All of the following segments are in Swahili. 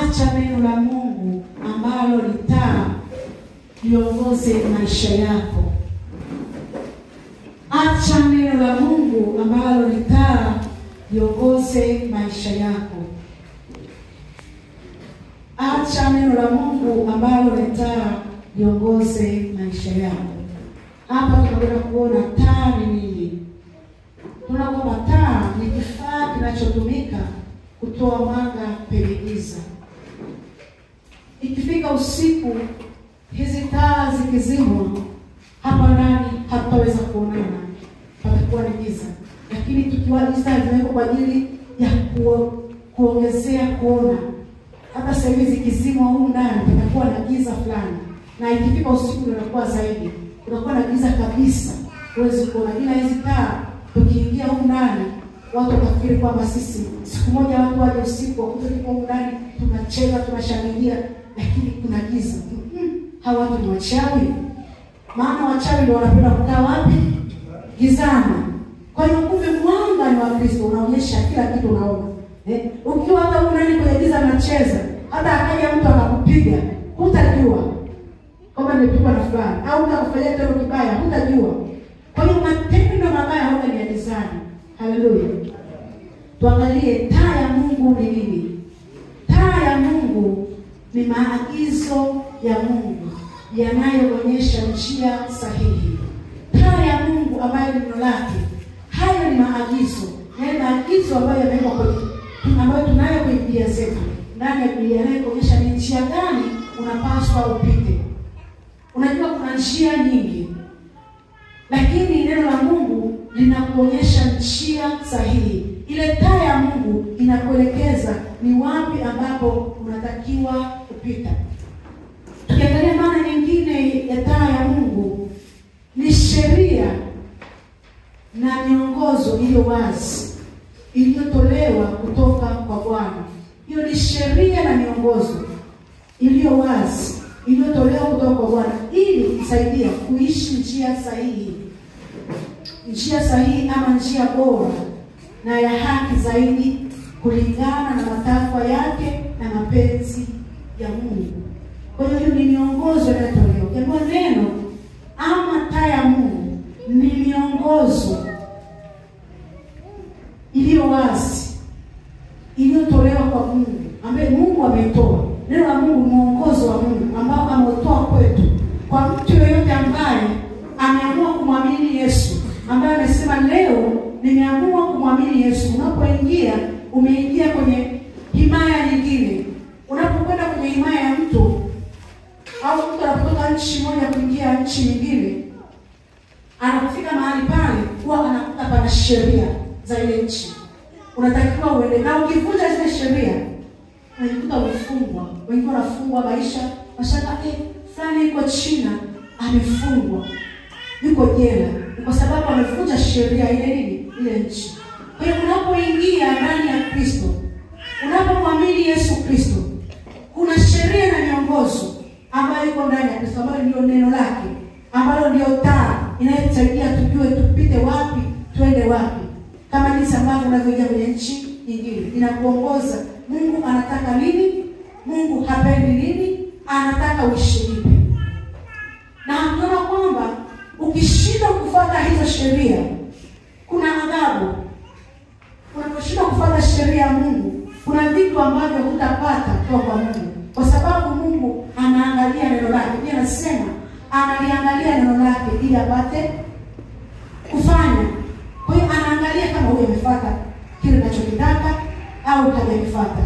Acha neno la Mungu ambalo ni taa liongoze maisha yako. Acha neno la Mungu ambalo ni taa liongoze maisha yako. Acha neno la Mungu ambalo ni taa liongoze maisha yako. Hapa tunakwenda kuona taa ni nini. Tunaona taa ni kifaa kinachotumika kutoa mwanga penye giza. Ikifika usiku, hizi taa zikizimwa, hapa ndani hatutaweza kuonana, patakuwa ni giza. Lakini tukiwa giza zinawekwa kwa ajili ya kuongezea kuona. Hata sasa hivi zikizimwa huko ndani patakuwa na giza fulani, na ikifika usiku inakuwa zaidi, unakuwa na giza kabisa, huwezi kuona. Ila hizi taa tukiingia huko ndani, watu watafikiri kwamba sisi siku moja watu waje usiku wakute tuko huko ndani tunacheza tunashangilia, lakini kuna giza. Hawa watu ni wachawi. Maana wachawi ndio wanapenda kukaa wapi? Gizani. Kwa hiyo kumbe mwanga ni wa Kristo, unaonyesha kila kitu unaona. Ukiwa hata huko ndani kwenye giza unacheza, hata akaja mtu akakupiga, hutajua kama nimepigwa na fulani au utakufanyia tendo kibaya, hutajua. Kwa hiyo matendo mabaya huwa ni ya gizani. Haleluya. Tuangalie taa ya Mungu ni nini? Taa ya Mungu ni maagizo ya Mungu yanayoonyesha njia sahihi. Taa ya Mungu ambayo ni neno lake. Hayo ni maagizo. Ni maagizo ambayo yamewekwa kwenye ambayo tunayo kwenye Biblia zetu. Ndani ya Biblia yanayoonyesha ni njia gani unapaswa upite. Unajua kuna njia nyingi, lakini neno la Mungu linakuonyesha njia sahihi. Ile taa ya Mungu inakuelekeza ni wapi ambapo unatakiwa kupita. Tukiangalia maana nyingine ya taa ya Mungu ni sheria na miongozo iliyo wazi iliyotolewa kutoka kwa Bwana. Hiyo ni sheria na miongozo iliyo wazi iliyotolewa kutoka kwa Bwana ili kusaidia kuishi njia sahihi. Njia sahihi ama njia bora na ya haki zaidi kulingana na matakwa yake na mapenzi ya Mungu. Kwa hiyo ni miongozo inayotolewa. Kwa neno ama taa ya Mungu ni miongozo iliyo wazi iliyotolewa kwa Mungu, ambaye Mungu ametoa. Neno la Mungu ni mwongozo wa Mungu ambao ametoa kwetu kwa mtu yeyote ambaye ameamua kumwamini Yesu, ambaye amesema leo nimeamua kumwamini Yesu. Unapoingia, umeingia kwenye himaya nyingine. Unapokwenda kwenye himaya ya mtu au mtu anapotoka nchi moja kuingia nchi nyingine, anapofika mahali pale huwa anakuta pana sheria za ile nchi. Unatakiwa uende, na ukivunja zile sheria unajikuta umefungwa. Wengine wanafungwa maisha, mashaka fulani yuko China amefungwa, yuko jela kwa sababu amevunja sheria ile nini ile nchi. Kwa hiyo unapoingia ndani ya Kristo, unapomwamini Yesu Kristo, kuna sheria na miongozo ambayo iko ndani ya Kristo, ambayo ndio neno lake, ambalo ndio taa inayotusaidia tujue tupite wapi, twende wapi. Kama jinsi ambavyo unavyoingia kwenye nchi nyingine, inakuongoza Mungu anataka nini, Mungu hapendi nini, anataka uishi vipi. Na tunaona kwamba ukishindwa kufuata hizo sheria kuna adhabu. Unaposhindwa kufuata sheria ya Mungu, kuna vitu ambavyo hutapata kutoka kwa Mungu, kwa sababu Mungu anaangalia neno lake. Yeye anasema analiangalia neno lake ili apate kufanya. Kwa hiyo anaangalia kama huyu amefuata kile anachokitaka au hajakifuata.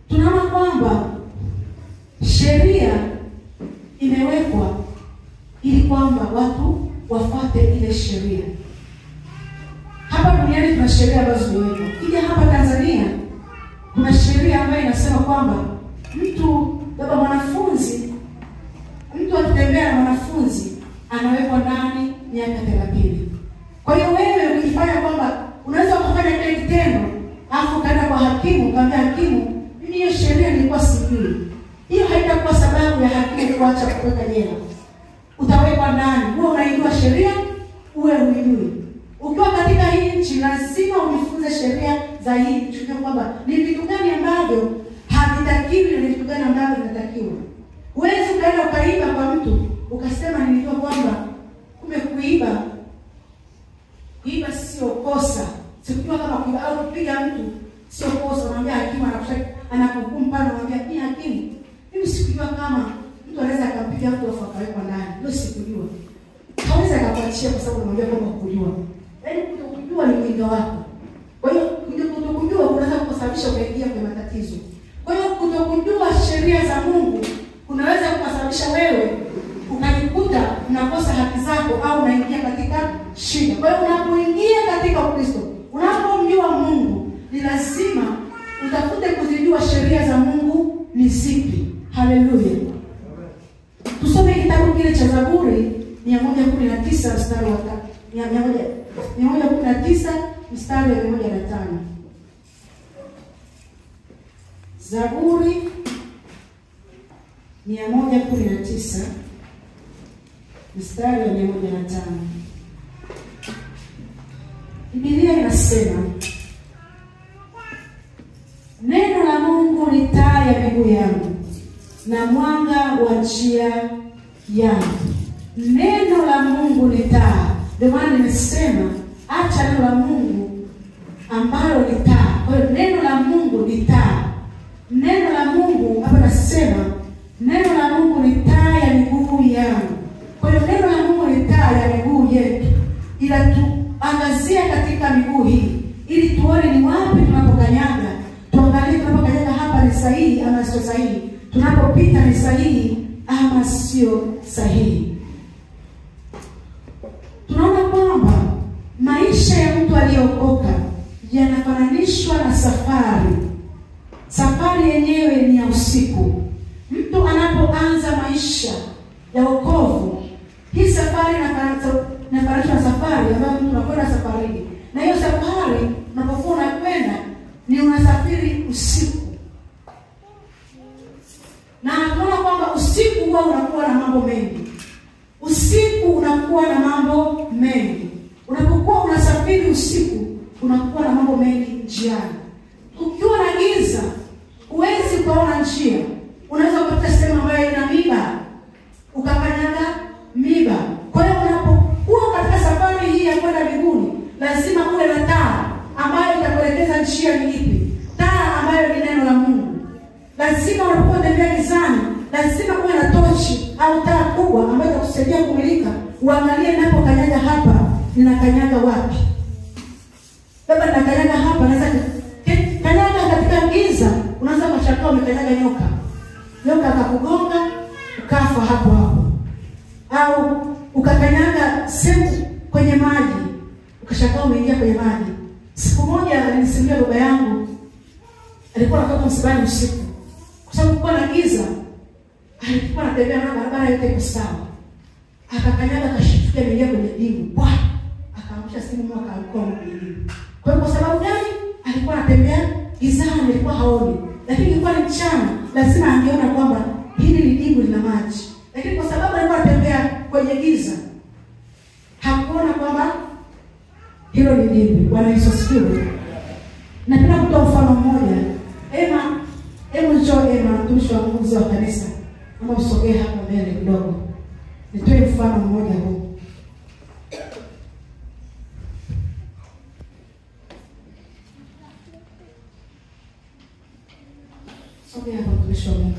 Tunaona kwamba sheria imewekwa ili kwamba watu wafuate ile sheria. Hapa duniani kuna sheria ambazo zimewekwa. Kija hapa Tanzania kuna sheria ambayo inasema kwamba mtu baba mwanafunzi, mtu akitembea na mwanafunzi anawekwa ndani miaka 30. Kwa hiyo wewe ukifanya kwamba unaweza kufanya kile kitendo, afu kaenda kwa hakimu, kaambia hakimu, mimi hiyo sheria nilikuwa sijui. Hiyo haitakuwa sababu ya hakimu kuacha kuweka jela. Utawekwa ndani. Wewe unaijua sheria, uwe unijui. Ukiwa katika hii nchi lazima ujifunze sheria za hii nchi, kwamba ni vitu gani ambavyo havitakiwi na ni vitu gani ambavyo vinatakiwa. Huwezi ukaenda ukaiba kwa mtu ukasema nilijua kwamba kumbe kuiba sio kosa. Sikujua kama kuiba au kupiga mtu sio kosa. Unamwambia hakimu, anakuhukumu pale, unamwambia ni hakimu, mimi sikujua kama mtu anaweza akampiga mtu afu akawekwa ndani. Ndio sikujua. Hawezi akakuachia kwa sababu unamwambia kwamba kujua. Yaani kutokujua ni ujinga wako. Kwa hiyo kutokujua kunaweza kusababisha ukaingia kwenye matatizo. Kwa hiyo kutokujua sheria za Mungu kunaweza kusababisha wewe ukajikuta unakosa haki zako au unaingia katika shida. Kwa hiyo unapoingia katika Ukristo, unapomjua Mungu, ni lazima utafute kuzijua sheria za Mungu ni zipi. Haleluya. Tusome kitabu kile cha Zaburi 119 mstari wa 119 mstari wa 105. Zaburi 119 mstari wa 105. Biblia inasema, neno la Mungu ni taa ya miguu yangu na mwanga wa njia yangu. Neno la Mungu ni taa. Ndio maana nimesema acha neno la Mungu ambalo ni taa. Kwa hiyo neno la Mungu ni taa. Neno la Mungu hapa nasema neno la Mungu ni taa ya miguu yangu. Kwa hiyo neno la Mungu ni taa ya miguu yetu. Ila tuangazia katika miguu hii ili tuone ni wapi tunapokanyaga. Tuangalie tunapokanyaga hapa ni sahihi ama sio sahihi. Tunapopita ni sahihi ama sio sahihi. Tunaona kwamba maisha ya mtu aliyeokoka yanafananishwa na safari. Safari yenyewe ni ya usiku. Mtu anapoanza maisha ya wokovu, hii safari inafananishwa na safari ambayo mtu anakwenda safarini. Na hiyo safari unapokuwa unakwenda ni unasafiri usiku. Na tunaona kwamba usiku huwa unakuwa na mambo mengi. Usiku unakuwa na mambo mengi. Unapokuwa unasafiri usiku, unakuwa na mambo mengi njiani. Ukiwa na giza, huwezi kuona njia. Unaweza kupita sehemu ambayo ina miba, ukakanyaga miba. Kwa hiyo unapokuwa katika safari hii ya kwenda mbinguni, lazima uwe na taa ambayo itakuelekeza njia ni ipi. Taa ambayo ni neno la Mungu. Lazima unapokuwa unatembea gizani, lazima uwe na tochi au taa kubwa ambayo itakusaidia kumulika. Uangalie ninapokanyaga hapa, ninakanyaga wapi? Labda ninakanyaga hapa, naweza kanyaga katika giza, unaanza kushangaa umekanyaga nyoka. Nyoka akakugonga, ukafa hapo hapo. Au ukakanyaga sehemu kwenye maji, ukashangaa umeingia kwenye maji. Siku moja alinisimulia baba yangu, alikuwa anatoka msibani usiku. Kwa sababu kulikuwa na giza, alikuwa anatembea na barabara yote iko sawa. Akakanyaga akashtuka ameingia kwenye dimbwi. Akaamsha simu mwaka alikuwa mwenyewe. Kwa hiyo kwa sababu gani? Alikuwa anatembea gizani, alikuwa haoni. Lakini ilikuwa ni mchana, lazima angeona kwamba hili ni dimbwi lina maji. Lakini kwa sababu alikuwa anatembea kwenye giza, hakuona kwamba hilo ni dimbwi. Bwana Yesu asifiwe. Napenda kutoa mfano mmoja. Njoo mtumishi wa Mungu wa kanisa. Ama usogee hapa mbele kidogo. Nitoe mfano mmoja huu. Sogea hapa mtumishi wa Mungu.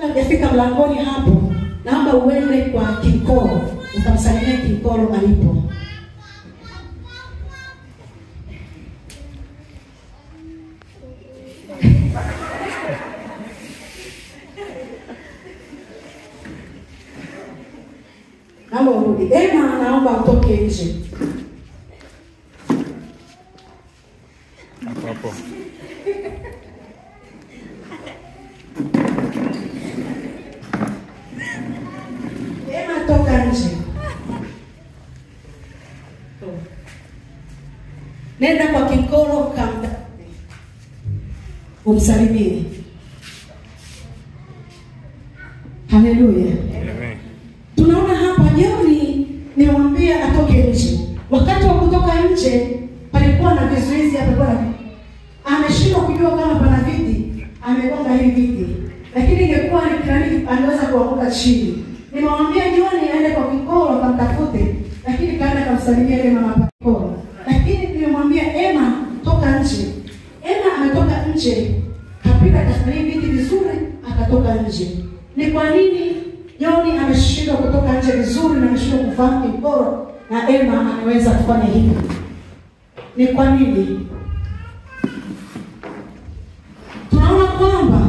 Ukifika mlangoni hapo, naomba uende kwa Kinkolo, ukamsalimia Kinkolo alipo. Naomba urudi. Naomba utoke nje. Hapo. Ema toka nje. Nenda kwa kikoro kamda. Umsalimie. Haleluya. Amen. Tunaona hapa Joni nimwambia atoke nje. Wakati wa kutoka nje palikuwa na vizuizi hapa, ameshindwa kujua kama pana viti, amegonga hivi viti. Lakini ingekuwa ni kirani anaweza kuanguka chini. Nimwambia Joni aende kwa kikoro akamtafute, lakini kaenda kumsalimia ile mama kikoro. Lakini nilimwambia Emma toka nje. Emma ametoka nje. Kapita kasalimia viti vizuri akatoka nje. Ni kwa nini Joni ameshindwa kutoka nje vizuri na ameshindwa kufahamu kikoro na Emma ameweza kufanya hivi? Ni kwa nini? Tunaona kwamba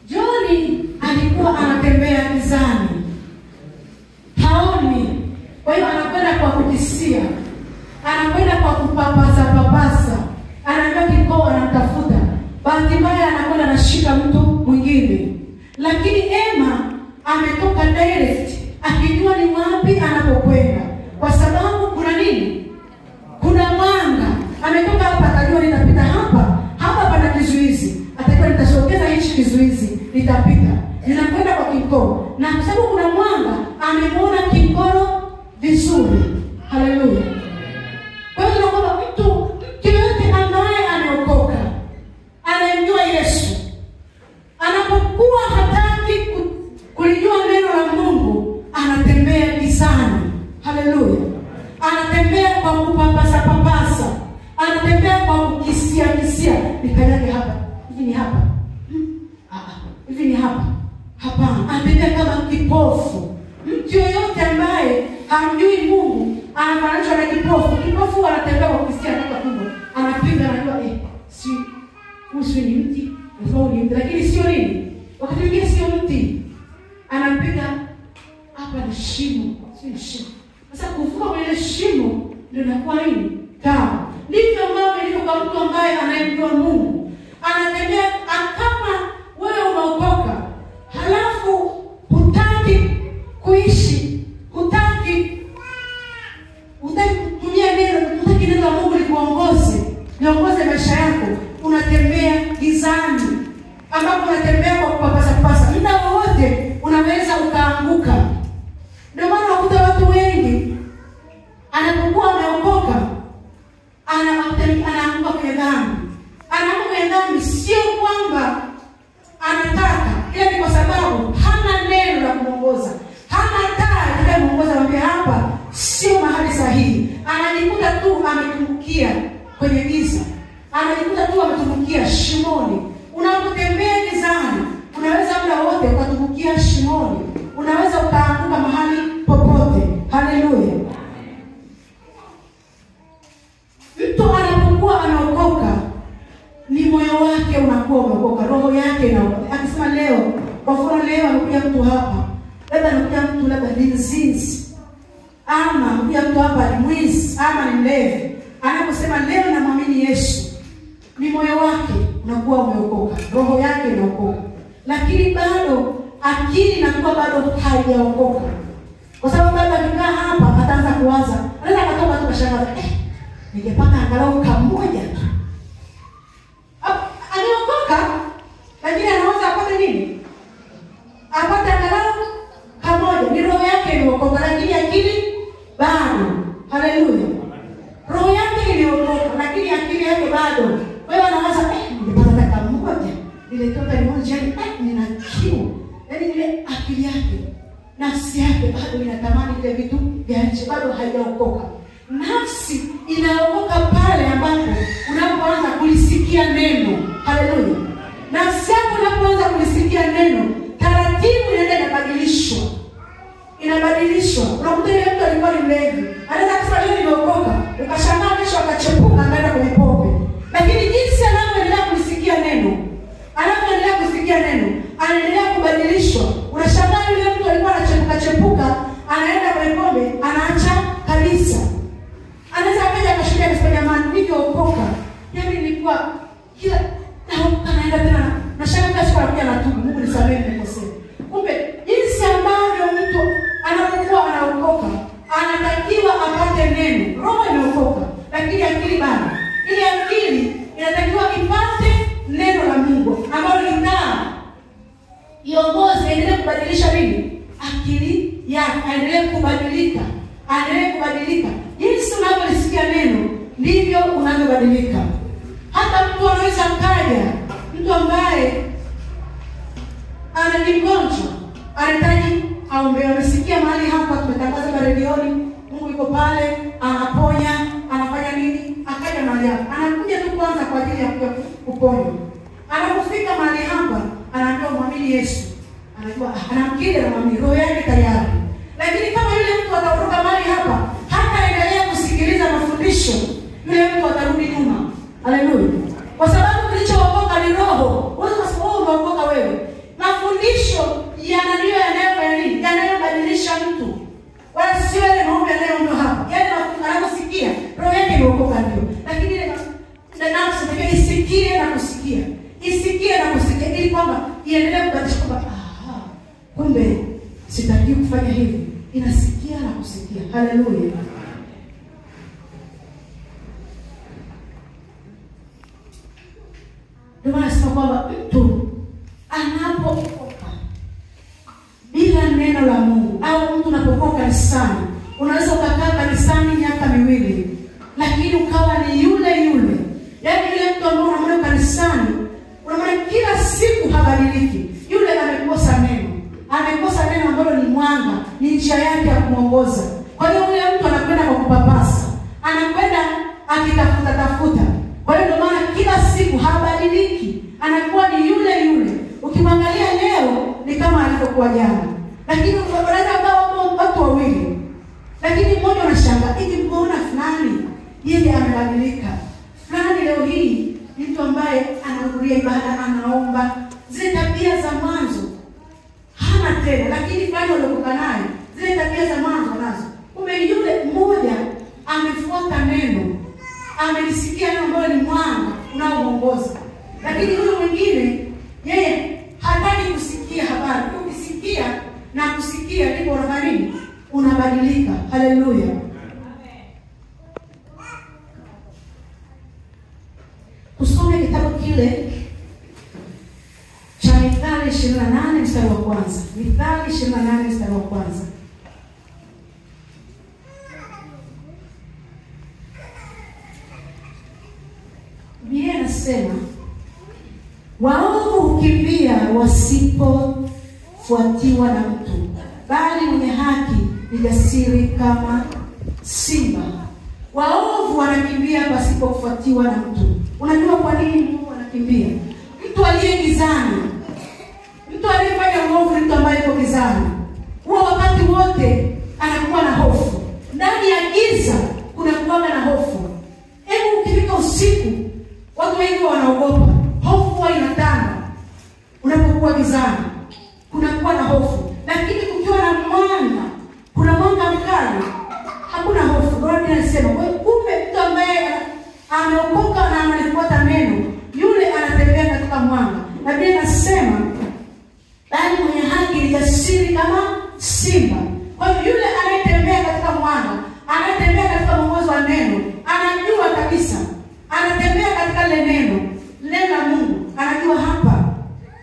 Joni alikuwa anatembea gizani, haoni. Kwa hiyo anakwenda kwa kukisia, anakwenda kwa kupapasa, anaambia kikoro anamtafuta. Bahati mbaya anakwenda anashika mtu mwingine. Lakini Emma ametoka direct akijua ni wapi anapokwenda, kwa sababu kuna nini? Kuna mwanga. Ametoka hapa akajua nitapita hapa, hapa pana kizuizi, atajua nitasogeza hichi kizuizi, nitapita. Ninakwenda kwa kikoro. Na kwa sababu kuna mwanga, amemwona kikoro vizuri. Haleluya. Kwa hiyo tunakwamba mtu yoyote ambaye ameokoka, anamjua Yesu, anapokuwa hataki kulijua neno la Mungu, anatembea gizani. Haleluya. Anatembea kwa kupapasa, anatembea kwa kukisia. Nikanyage hapa, hivi ni hapa, hivi ni hapa. Hapana, anatembea kama kipofu. Mtu yoyote ambaye hamjui Mungu anafananishwa na kipofu. Kipofu anatembea kwa kukisia kwa tumbo, anapiga, anajua si usi ni mti, lakini sio nini? Wakati mwingine sio mti. Anapiga hapa ni shimo, si shimo. Sasa kuvuka kwenye shimo ndio inakuwa nini? Kama. Ndivyo ambavyo ilivyo kwa mtu ambaye anayemjua Mungu. Anatembea kama wewe unaokoka, halafu hutaki kuishi, hutaki kutumia neno, hutaki neno la Mungu liongoze maisha yako. Unatembea gizani, ambapo unatembea kwa kupapasa. Muda wowote unaweza ukaanguka. Ndio maana unakuta watu wengi anapokuwa ameokoka anaanguka kwenye dhambi. Anaanguka kwenye dhambi sio kwamba anataka, ila ni kwa sababu hana neno la kuongoza. Hana taa inayomuongoza, anambia hapa sio mahali sahihi. Anajikuta tu ametumbukia kwenye giza. Anajikuta tu ametumbukia shimoni. Unapotembea gizani, unaweza muda wote ukatumbukia shimoni. Unaweza ukaanguka mahali popote. Haleluya. Mtu anapokuwa anaokoka, ni moyo wake unakuwa umeokoka, roho yake inaokoka. Akisema leo, kwa mfano leo anakuja mtu hapa, labda anakuja mtu labda ni mzinzi, ama anakuja mtu hapa ni mwizi, ama ni mlevi. Anaposema leo namwamini Yesu, ni moyo wake unakuwa umeokoka, roho yake inaokoka. Lakini bado akili inakuwa bado haijaokoka. Kwa sababu bado akikaa hapa ataanza kuwaza, anaweza akatoka tu kashangaza, ningepata angalau kamoja tu. Anaokoka, lakini anawaza apate nini? Apate angalau kamoja. Ni roho yake imeokoka, lakini akili bado. Haleluya. Roho yake imeokoka, lakini akili yake bado. Kwa hiyo anawaza, ningepata kamoja. Ile tota ni moja, nina kiu. Yaani ile akili yake, nafsi yake bado inatamani vile vitu vya nje, bado haijaokoka. Nafsi inaokoka pale ambapo unapoanza kulisikia neno. Haleluya. Nafsi yako unapoanza kulisikia neno, taratibu inaenda inabadilishwa. Unakuta ile mtu alikuwa ni mlevi, anaweza kusema leo nimeokoka, ukashangaa kesho akachepuka anaenda kwenye pombe. Lakini jinsi anavyoendelea kulisikia neno, anaendelea kubadilishwa. Unashangaa yule mtu alikuwa anachepuka anaenda kwenye pombe, anaacha kabisa. Anaweza akaja akashuhudia akasema jamani, niliokoka. Yaani nilikuwa kila na anaenda tena na shaka siku anakuja na tubu, Mungu nisamehe nimekosea. Kumbe jinsi ambavyo mtu anapokuwa anaokoka, anatakiwa apate neno. Roho imeokoka, lakini akili bado. Ile akili inatakiwa ipate neno la Mungu ambalo linaa iongoze, endelee kubadilisha nini? Akili yake, endelee kubadilika, endelee kubadilika. Jinsi unavyolisikia neno, ndivyo unavyobadilika. Hata mtu anaweza kaja, mtu ambaye ana mgonjwa, anahitaji aombe. Amesikia mahali hapa tumetangaza kwa redioni, Mungu yuko pale, anaponya, anafanya nini? Akaja mahali hapa. Anakuja tu kwanza kwa ajili ya kuponywa. Anapofika mahali hapa, anaambiwa muamini Yesu. Anajua anamkiri na muamini, roho yake tayari. Lakini kama yule mtu ataondoka mahali hapa, hata endelea kusikiliza mafundisho, yule mtu atarudi nyuma. Haleluya. Kwa sababu kilichookoka ni roho. Wewe unasema umeokoka wewe. Mafundisho yanandio yanayobadilisha mtu. Wala sio ile maombi yanayoomba hapa. Yaani anaposikia roho yake imeokoka ndio. Lakini ile nafsi pekee isikie na kusikia. Isikie na kusikia ili kwamba iendelee kubadilisha kwamba kumbe sitaki kufanya hivi. Inasikia na kusikia. Haleluya. Ndio nasema kwamba mtu anapookoka bila neno la Mungu, au mtu unapokuwa kanisani, unaweza ukakaa kanisani miaka miwili lakini ukawa ni yule yule. Yaani yule mtu ambaye unamwona kanisani, unamwona kila siku habadiliki. Yule amekosa neno. Amekosa neno ambalo ni mwanga, ni njia yake ya kumuongoza. Kwa hiyo yule mtu anakwenda kwa kupapasa. Anakwenda akitafuta. Kwa hiyo ndio maana kila siku habadiliki. Anakuwa ni yule yule. Ukimwangalia leo ni kama alivyokuwa jana. Lakini unaweza kuwa watu wawili. Lakini mmoja unashangaa, hivi mbona fulani yeye amebadilika? Fulani leo hii ni mtu ambaye anahudhuria ibada, anaomba. Zile tabia za mwanzo hana tena, lakini fulani aliokoka naye zile tabia za mwanzo nazo. Kumbe yule mmoja amefuata neno, amelisikia neno ambalo ni mwanga unaoongoza. Lakini yule mwingine yeye hataki kusikia habari. Ukisikia na kusikia ndipo unafanya nini? Unabadilika. Haleluya. Tusome kitabu kile cha Mithali 28 mstari wa kwanza. Mithali 28 mstari wa kwanza. Biblia inasema, waovu hukimbia wasipofuatiwa na mtu, bali mwenye haki ni jasiri kama simba. Waovu wanakimbia wasipofuatiwa na mtu. Unajua kwa nini Mungu anakimbia? Mtu aliye gizani, mtu aliyefanya uovu ni mtu ambaye yuko gizani. Huwa wakati wote anakuwa na hofu. Ndani ya giza kuna kuwa na hofu. Hebu ukifika usiku, watu wengi wanaogopa. Hofu huwa inatanda. Unapokuwa gizani, kuna kuwa na hofu. Lakini kukiwa na mwanga, kuna mwanga mkali, hakuna hofu. Biblia inasema, kumbe mtu ambaye ameokoka na analifuata neno, yule anatembea katika mwanga. Na Biblia inasema, bali mwenye haki ni jasiri kama simba. Kwa hiyo yule anayetembea katika mwanga, anatembea katika mwongozo wa neno, anajua kabisa, anatembea katika ile neno la Mungu, anajua hapa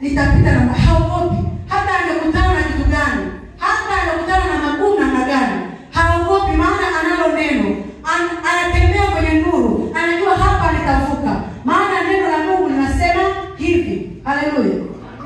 nitapita na haogopi. Hata anakutana na kitu gani, hata anakutana na magumu na gani, haogopi, maana analo neno. Anatembea kwenye nuru, anajua hapa nitavuka, maana neno la Mungu linasema hivi. Haleluya.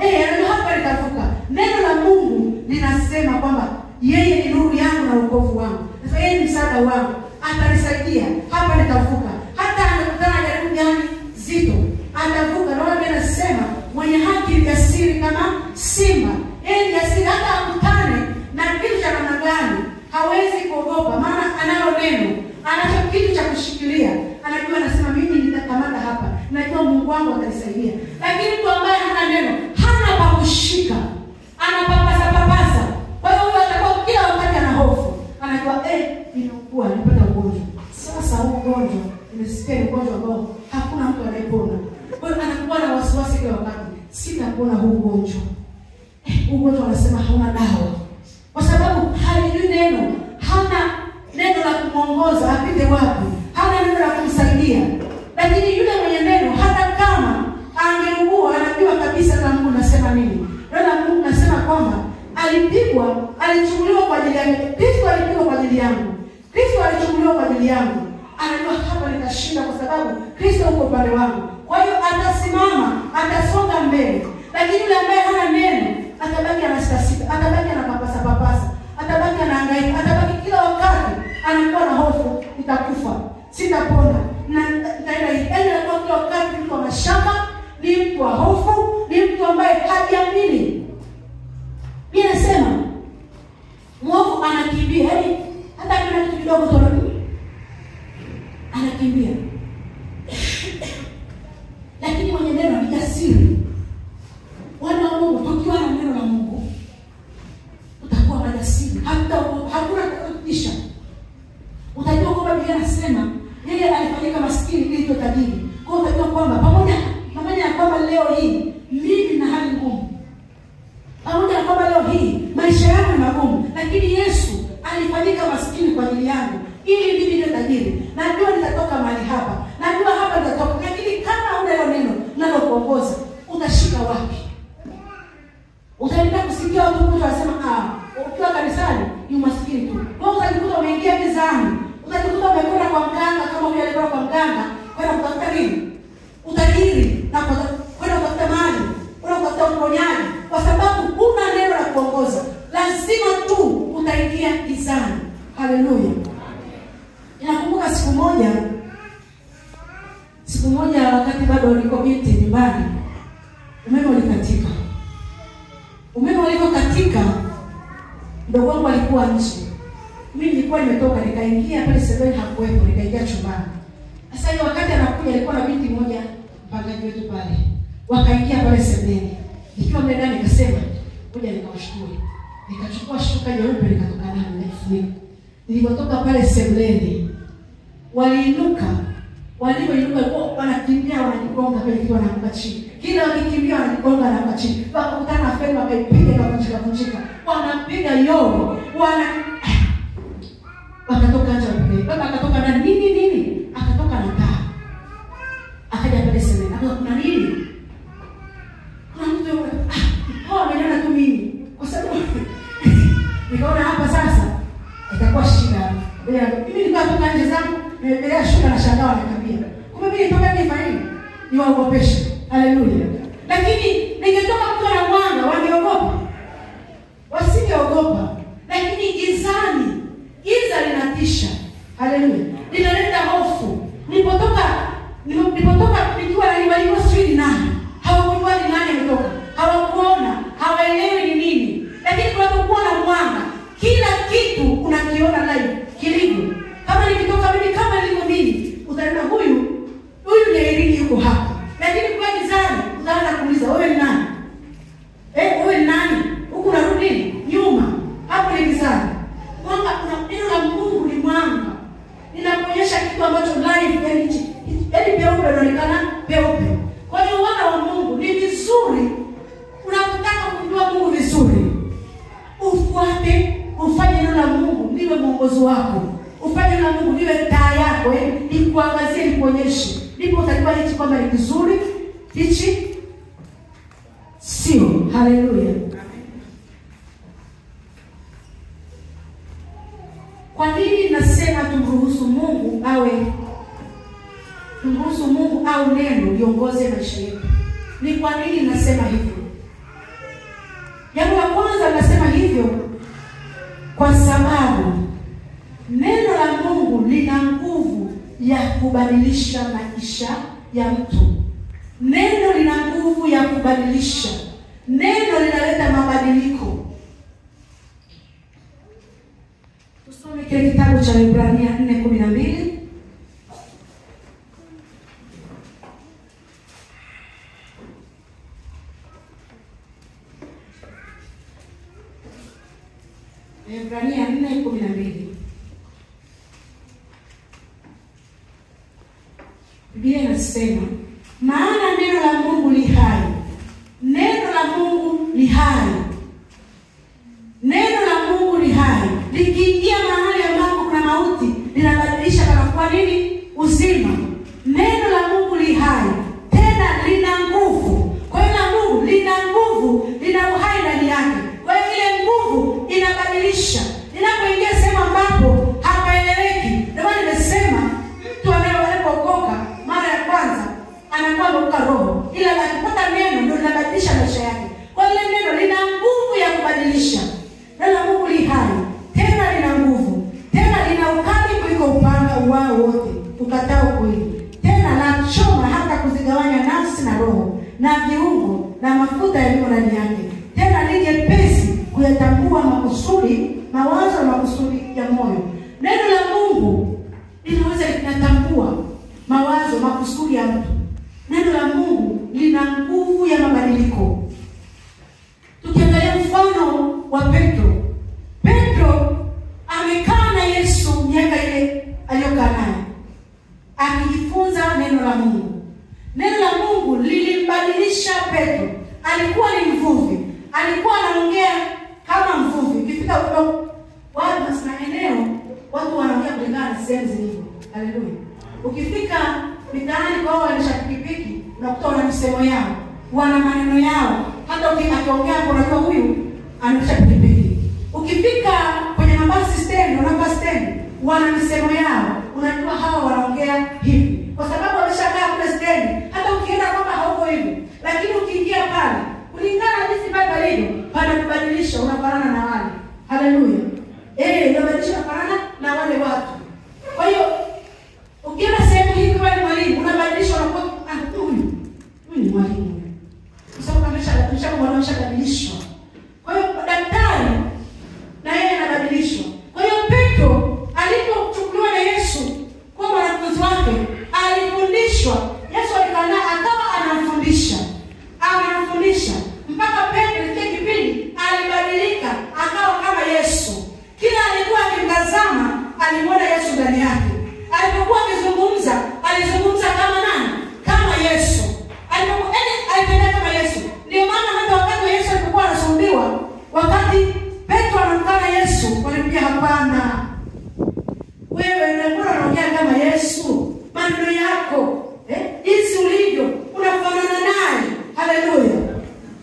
Anajua hapa nitavuka. Neno la Mungu linasema kwamba yeye ni nuru yangu na wokovu wangu. Sasa yeye ni msaada wangu, atanisaidia, hapa nitavuka. Hata anakutana na jaribu gani zito, atavuka. Na Biblia inasema mwenye haki ni jasiri kama simba. Yeye ni jasiri, hata akutane na kitu cha namna gani hawezi kuogopa, maana analo neno, anacho kitu cha kushikilia. Anajua, anasema mimi nitakamata hapa, najua Mungu wangu atanisaidia. Lakini mtu ambaye hana neno, hana pa kushika, anapapasa. Kwa hiyo huyo atakuwa kila wakati ana hofu. Anajua ninaugua, nipata ugonjwa. Sasa huu ugonjwa, nimesikia ugonjwa ambao hakuna mtu anayepona. Kwa hiyo sitapona huu ugonjwa. Ugonjwa anasema hauna dawa. Kwa sababu halijui neno, hana neno la kumuongoza apite wapi, hana neno la kumsaidia. Lakini yule mwenye neno, hata kama angeugua, anajua kabisa na Mungu nasema nini. Neno la Mungu nasema kwamba alipigwa, alichukuliwa kwa ajili yangu. Kristo alipigwa kwa ajili yangu. Kristo alichukuliwa kwa ajili yangu. Anajua hapa nitashinda kwa sababu Kristo yuko upande wangu. Kwa hiyo atasimama, atasonga mbele. Lakini yule ambaye hana neno, atabaki anasita, atabaki anapapasa papasa, atabaki anahangaika, atabaki kila wakati anakuwa na hofu, nitakufa, sitapona. Na nitaenda hivi. Anakuwa kila wakati mtu wa mashaka, ni mtu wa hofu, ni mtu ambaye hajiamini. Mimi nasema mwovu anakimbia, hata kama kitu kidogo tu anakimbia. Lakini mwenye neno ni jasiri. Wana wa Mungu, tukiwa na neno la Mungu utakuwa majasiri. Hakuna kutisha. Utajua kwamba Biblia inasema yeye alifanyika maskini ili tuwe tajiri. Kwa hiyo utajua kwamba pamoja na kwamba leo hii mimi na hali ngumu, pamoja na kwamba leo hii maisha yangu ni magumu, lakini Yesu alifanyika maskini kwa ajili yangu ili mimi niwe tajiri. Najua nitatoka mahali hapa, najua hapa nitatoka. Lakini kama huna hilo neno linalokuongoza, utashika wapi? Utaenda kusikia watu wanasema ukiwa kanisani ni umaskini tu. Wewe utajikuta umeingia gizani. Utajikuta umekwenda kwa mganga kama huyo alikuwa kwa mganga, kwenda kutafuta nini? Utajiri na kwenda kutafuta mali, kwenda kutafuta uponyaji, kwa sababu huna neno la kuongoza. Lazima tu utaingia gizani. Haleluya. Ninakumbuka siku moja wakati bado niko binti nyumbani, umeme ulikatika. Umeme ulivyokatika, ndugu wangu alikuwa nje. Mimi nilikuwa nimetoka, nikaingia pale sebuleni, hakuwepo, nikaingia chumbani. Sasa hiyo wakati anakuja, alikuwa na binti moja mpangaji wetu pale. Wakaingia pale sebuleni. Nikiwa mle ndani nikasema, ngoja nikawashtue. Nikachukua shuka nyeupe nikatoka nayo nifunika. Nilipotoka pale sebuleni, waliinuka. Walipoinuka wanakimbia, wanajigonga pale kitu, wanaanguka chini. Kila wakikimbia wanajigonga na wanaanguka chini. Wakakutana na feni, wakaipiga na kuvunjika. Wanapiga yoyo, wakatoka nje wale. Baba akatoka na nini? Akatoka na taa. Akaja pale sebuleni. Akatoka kuna nini? Kuna mtu yule. Ameniona tu mimi. Kwa sababu nikaona hapa sasa itakuwa shida. Mimi nikatoka nje zangu, nimebelea shuka na shangaa wanakimbia. Kumbe mimi nitoka nifanye niwaogopeshe. Haleluya. Lakini ningetoka mtu na mwanga, wangeogopa. Wasingeogopa. Lakini giza linatisha. Haleluya. Linaleta hofu. Nilipotoka nikiwa na niwaliwa street nani? Hawakujua ni nani ametoka. Hawakuona, hawaelewi ni nini. Lakini tunapokuwa na mwanga, kila kitu unakiona live kilivyo. Kama nikitoka mimi kama nilivyo mimi, utaona huyu ni Irene yuko hapa. Lakini kwa gizani utaanza kuuliza wewe ni nani? Wewe ni nani? Huko unarudi nyuma. Hapo ni gizani. Mwanga, neno la Mungu ni mwanga. Ninakuonyesha kitu ambacho live yaani peupe inaonekana peupe. Kwa hiyo wana wa Mungu ni vizuri, unapotaka kumjua Mungu vizuri, ufuate, ufanye neno la Mungu liwe mwongozo wako. Ufanye neno la Mungu liwe taa yako, ikuangazie, ikuonyeshe. Ndipo utajua hichi kwamba ni kizuri, hichi sio. Haleluya. Kwa nini nasema tumruhusu Mungu au neno liongoze maisha yetu? Ni kwa nini nasema hivyo? Jambo la kwanza nasema hivyo kwa sababu neno la Mungu lina nguvu ya kubadilisha maisha ya mtu. Neno lina nguvu ya kubadilisha. Neno linaleta mabadiliko. Tusome kile kitabu cha Ibrania 4:12. Ibrania 4:12. Biblia inasema, maana neno la Mungu li hai, kuanguka roho, ila akipata neno ndio linabadilisha maisha yake. Kwa hiyo neno lina nguvu ya kubadilisha. Neno la Mungu li hai, tena lina nguvu, tena lina ukali kuliko upanga wao wote ukatao kweli, tena la choma hata kuzigawanya nafsi na roho na viungo na mafuta yaliyo ndani yake, tena li jepesi kuyatambua makusudi, mawazo na makusudi ya moyo. Neno la Mungu linaweza kutambua mawazo, makusudi ya mtu. Neno la Mungu lina nguvu ya mabadiliko. Tukiangalia mfano wa Petro. Petro amekaa na Yesu miaka ile aliyokaa naye, akijifunza neno la Mungu. Neno la Mungu lilimbadilisha Petro. Alikuwa ni mvuvi, alikuwa anaongea kama mvuvi. Ukifika huko watu na eneo, watu wanaongea kulingana na sehemu zilizo. Haleluya. Ukifika mitaani kwa wale shapikipiki, unakuta wana misemo yao, wana maneno yao. Hata ukiongea hapo unajua huyu anaisha pikipiki. Ukifika kwenye mabasi stand, unapata stand, wana misemo yao, unajua hawa wanaongea hivi. Kwa sababu wameshakaa kule stand, hata ukienda kwamba hauko hivi, lakini ukiingia pale, kulingana na jinsi Baba alivyo, pana kubadilisha, unafanana na wale. Haleluya. Unabadilisha unafanana na wale watu. Kwa hiyo ukienda sehemu hii kwa mwalimu, unabadilisha unakuwa huyu ni mwalimu. Sababu ameshabadilishwa. Kwa hiyo daktari na yeye anabadilishwa. Kwa hiyo Petro alipochukuliwa na Yesu kwa mwanafunzi wake, alifundishwa. Yesu alikaa akawa anamfundisha mpaka Petro ile kipindi alibadilika, akawa kama Yesu. Kila alikuwa akimtazama alimwona Yesu ndani yake. Alipokuwa akizungumza, alizungumza kama nani? Kama Yesu. Alipenda kama Yesu. Ndio maana hata wakati Yesu alipokuwa anasulubiwa, wakati Petro anamkana Yesu, walimwambia hapana, wewe unakuwa unaongea kama Yesu, maneno yako jinsi ulivyo unafanana naye. Haleluya.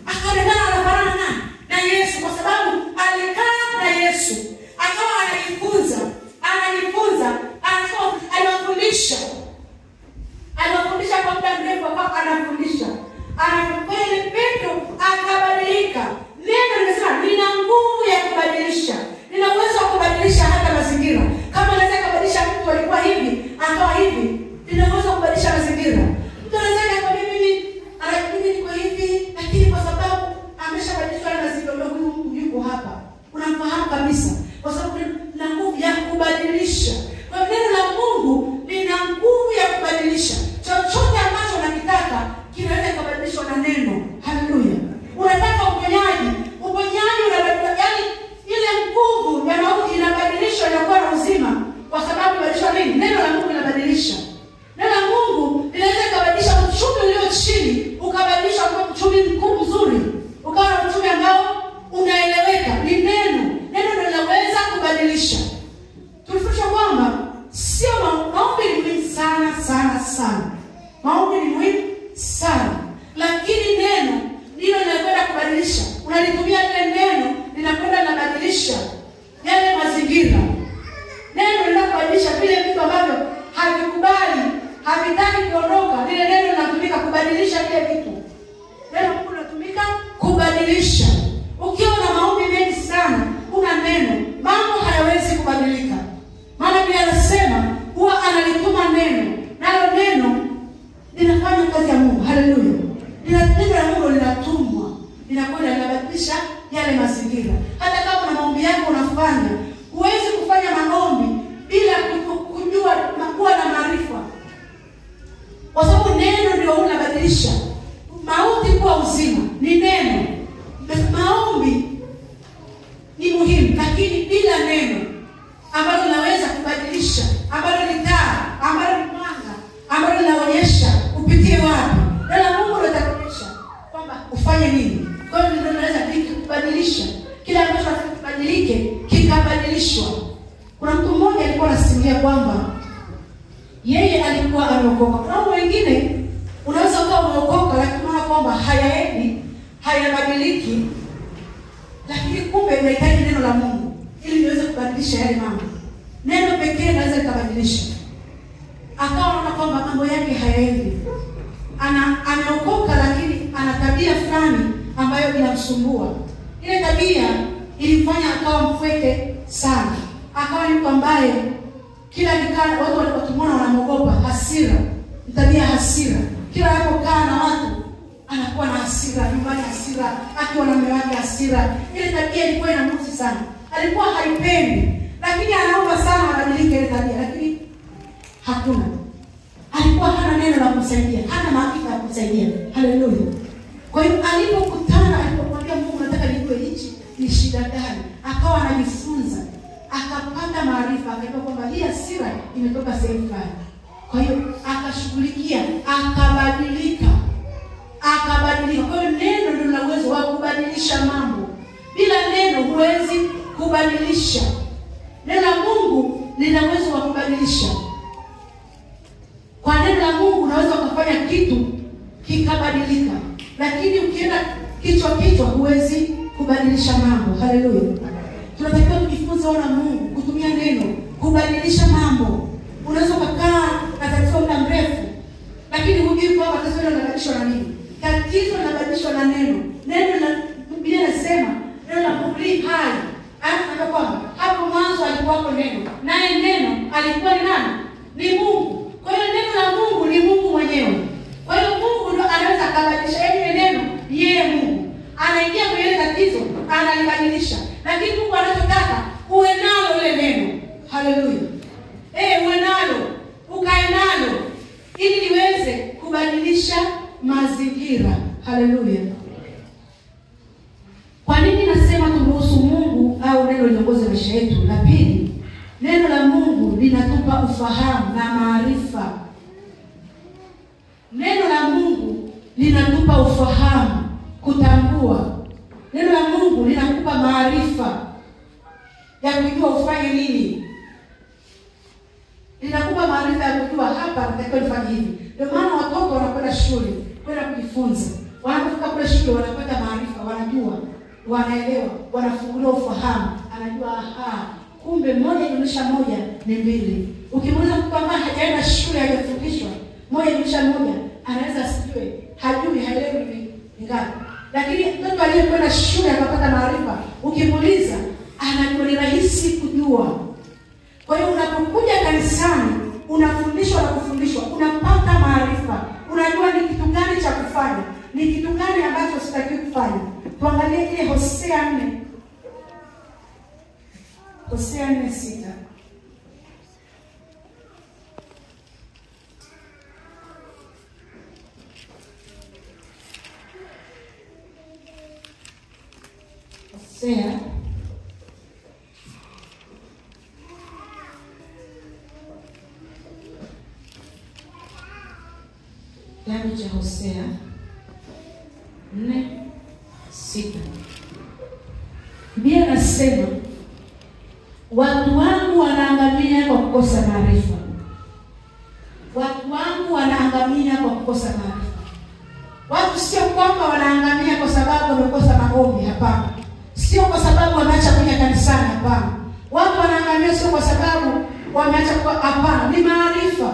Akaonekana anafanana na Yesu kwa sababu alikaa na Yesu, akawa anajifunza, aliwafundisha kwa muda mrefu, akawa anafundisha. Anakwenda Petro akabadilika. Neno limesema lina nguvu ya kubadilisha. Lina uwezo wa kubadilisha hata mazingira. Kama anaweza kubadilisha mtu alikuwa hivi, akawa hivi, lina uwezo wa kubadilisha mazingira. Mtu anaweza kwa mimi niko hivi, lakini kwa sababu ameshabadilishwa na mazingira, huyu yuko hapa. Unamfahamu kabisa kwa sababu lina nguvu ya kubadilisha. Kwa neno la Mungu lina nguvu ya kubadilisha. Chochote ambacho unakitaka kinaweza kubadilishwa na neno. Haleluya. Unataka uponyaji unabadilika. Yaani ile nguvu ya mauti inabadilishwa na kuwa uzima kwa sababu inabadilishwa nini? Neno la Mungu linabadilisha. Neno la Mungu linaweza kubadilisha uchumi ulio chini ukabadilisha kuwa uchumi mzuri. Ukawa na uchumi ambao unaeleweka. Ni neno. Neno ndio linaweza kubadilisha. Tulifundishwa kwamba sio maombi ni muhimu sana. Maombi ni muhimu sana. Lakini neno ndilo linakwenda kubadilisha. Unalitumia ile neno linakwenda linabadilisha yale mazingira. Neno linabadilisha vile vitu ambavyo havikubali, havitaki kuondoka. Lile neno linatumika kubadilisha vile vitu. Neno Mungu linatumika kubadilisha. Ukiwa na maombi mengi sana, una neno, mambo hayawezi kubadilika. Maana Biblia inasema huwa analituma neno, nalo neno linafanya kazi ya Mungu. Haleluya. Neno la Mungu linatumwa, linakwenda linabadilisha yale mazingira. Hata kama una maombi yako unafanya, huwezi kufanya maombi bila kujua na kuwa na maarifa. Kwa sababu neno ndio linabadilisha mauti kuwa uzima. Ni neno. Maombi ni muhimu, lakini bila neno ambalo linaweza kubadilisha, ambalo ni taa, ambalo ni mwanga, ambalo linaonyesha upitie wapi, neno la Mungu litakuonyesha kwamba ufanye nini. Kwa hiyo ndio linaweza kubadilisha kila ambacho kibadilike, kikabadilishwa. Kuna mtu mmoja alikuwa anasimulia kwamba yeye alikuwa ameokoka. Kuna wengine unaweza kuwa umeokoka lakini unaona kwamba hayaendi, hayabadiliki, lakini kumbe unahitaji neno la Mungu ili liweze kubadilisha yale mambo. Neno pekee linaweza kubadilisha. Akawa anaona kwamba mambo yake hayaendi. ameokoka lakini ana tabia fulani ambayo inamsumbua. Ile tabia ilimfanya akawa mpweke sana. Akawa mtu ambaye kila nikana watu wakimwona wanamogopa. Hasira, tabia hasira. Kila anapokaa na watu anakuwa na hasira, nyumbani hasira, akiwa na mume wake hasira. Ile tabia ilikuwa inamuuzi sana. Alikuwa haipendi, lakini anaomba sana abadilike ile tabia, lakini hakuna. Alikuwa hana neno la kumsaidia, hana maarifa ya kumsaidia. Haleluya. Kwa hiyo alipomwambia Mungu, nataka nijue hichi ni shida gani, akawa anajifunza, akapata maarifa, akajua kwamba hii hasira imetoka sehemu fulani. Kwa hiyo akashughulikia, akabadilika. Kwa hiyo neno ndio lina uwezo wa kubadilisha mambo. Bila neno huwezi kubadilisha. Neno la Mungu lina uwezo wa kubadilisha. Kwa neno la Mungu unaweza kufanya kitu kikabadilika. Lakini ukienda kichwa huwezi kubadilisha mambo. Haleluya. Tunatakiwa kujifunza na Mungu kutumia neno kubadilisha mambo. Unaweza kukaa na tatizo muda mrefu, lakini hujui kwamba tatizo linabadilishwa na nini. Tatizo linabadilishwa na neno. Neno la Biblia inasema neno la Mungu li hai. Anasema kwamba hapo mwanzo alikuwa neno. Naye neno alikuwa ni nani? Ni Mungu. Kwa hiyo neno la Mungu ni Mungu mwenyewe. Kwa hiyo Mungu ndo anaweza kubadilisha ile neno. Yeye Mungu anaingia kwenye tatizo, analibadilisha. Lakini Mungu anataka uwe nalo ile neno. Haleluya. Uwe nalo, ukae nalo ili liweze kubadilisha mazingira. Haleluya. Kwa nini nasema tumruhusu Mungu au neno liongoze maisha yetu? La pili, neno la Mungu linatupa ufahamu na maarifa. Neno la Mungu linatupa ufahamu, kutambua. Neno la Mungu linakupa maarifa ya kujua ufanye nini. Linakupa maarifa ya kujua hapa natakiwa nifanye hivi. Ndio maana watoto wanakwenda shule, kwenda kujifunza. Wanapofika kule shule wanapata maarifa, wanajua, wanaelewa, wanafunguliwa ufahamu. Anajua kumbe moja jumlisha moja ni mbili. Ukimuuliza mtu ambaye hajaenda shule, hajafundishwa moja jumlisha moja, anaweza asijue, hajui, haelewi ni ngapi. Lakini mtu aliyekwenda shule akapata maarifa, ukimuuliza anajua, ni rahisi kujua. Kwa hiyo unapokuja kanisani, unafundishwa na kufundishwa, unapata maarifa. Unajua ni kitu gani cha kufanya, ni kitu gani ambacho sitaki kufanya. Tuangalie ile Hosea 4. Hosea 4:6. Hosea Kitabu cha Hosea 4:6. Biblia inasema watu wangu wanaangamia kwa kukosa maarifa. Watu wangu wanaangamia kwa kukosa maarifa. Watu sio kwamba wanaangamia kwa sababu wamekosa maombi, hapana. Sio kwa sababu wameacha kuja kanisani, hapana. Watu wanaangamia sio kwa sababu wameacha, hapana, ni maarifa.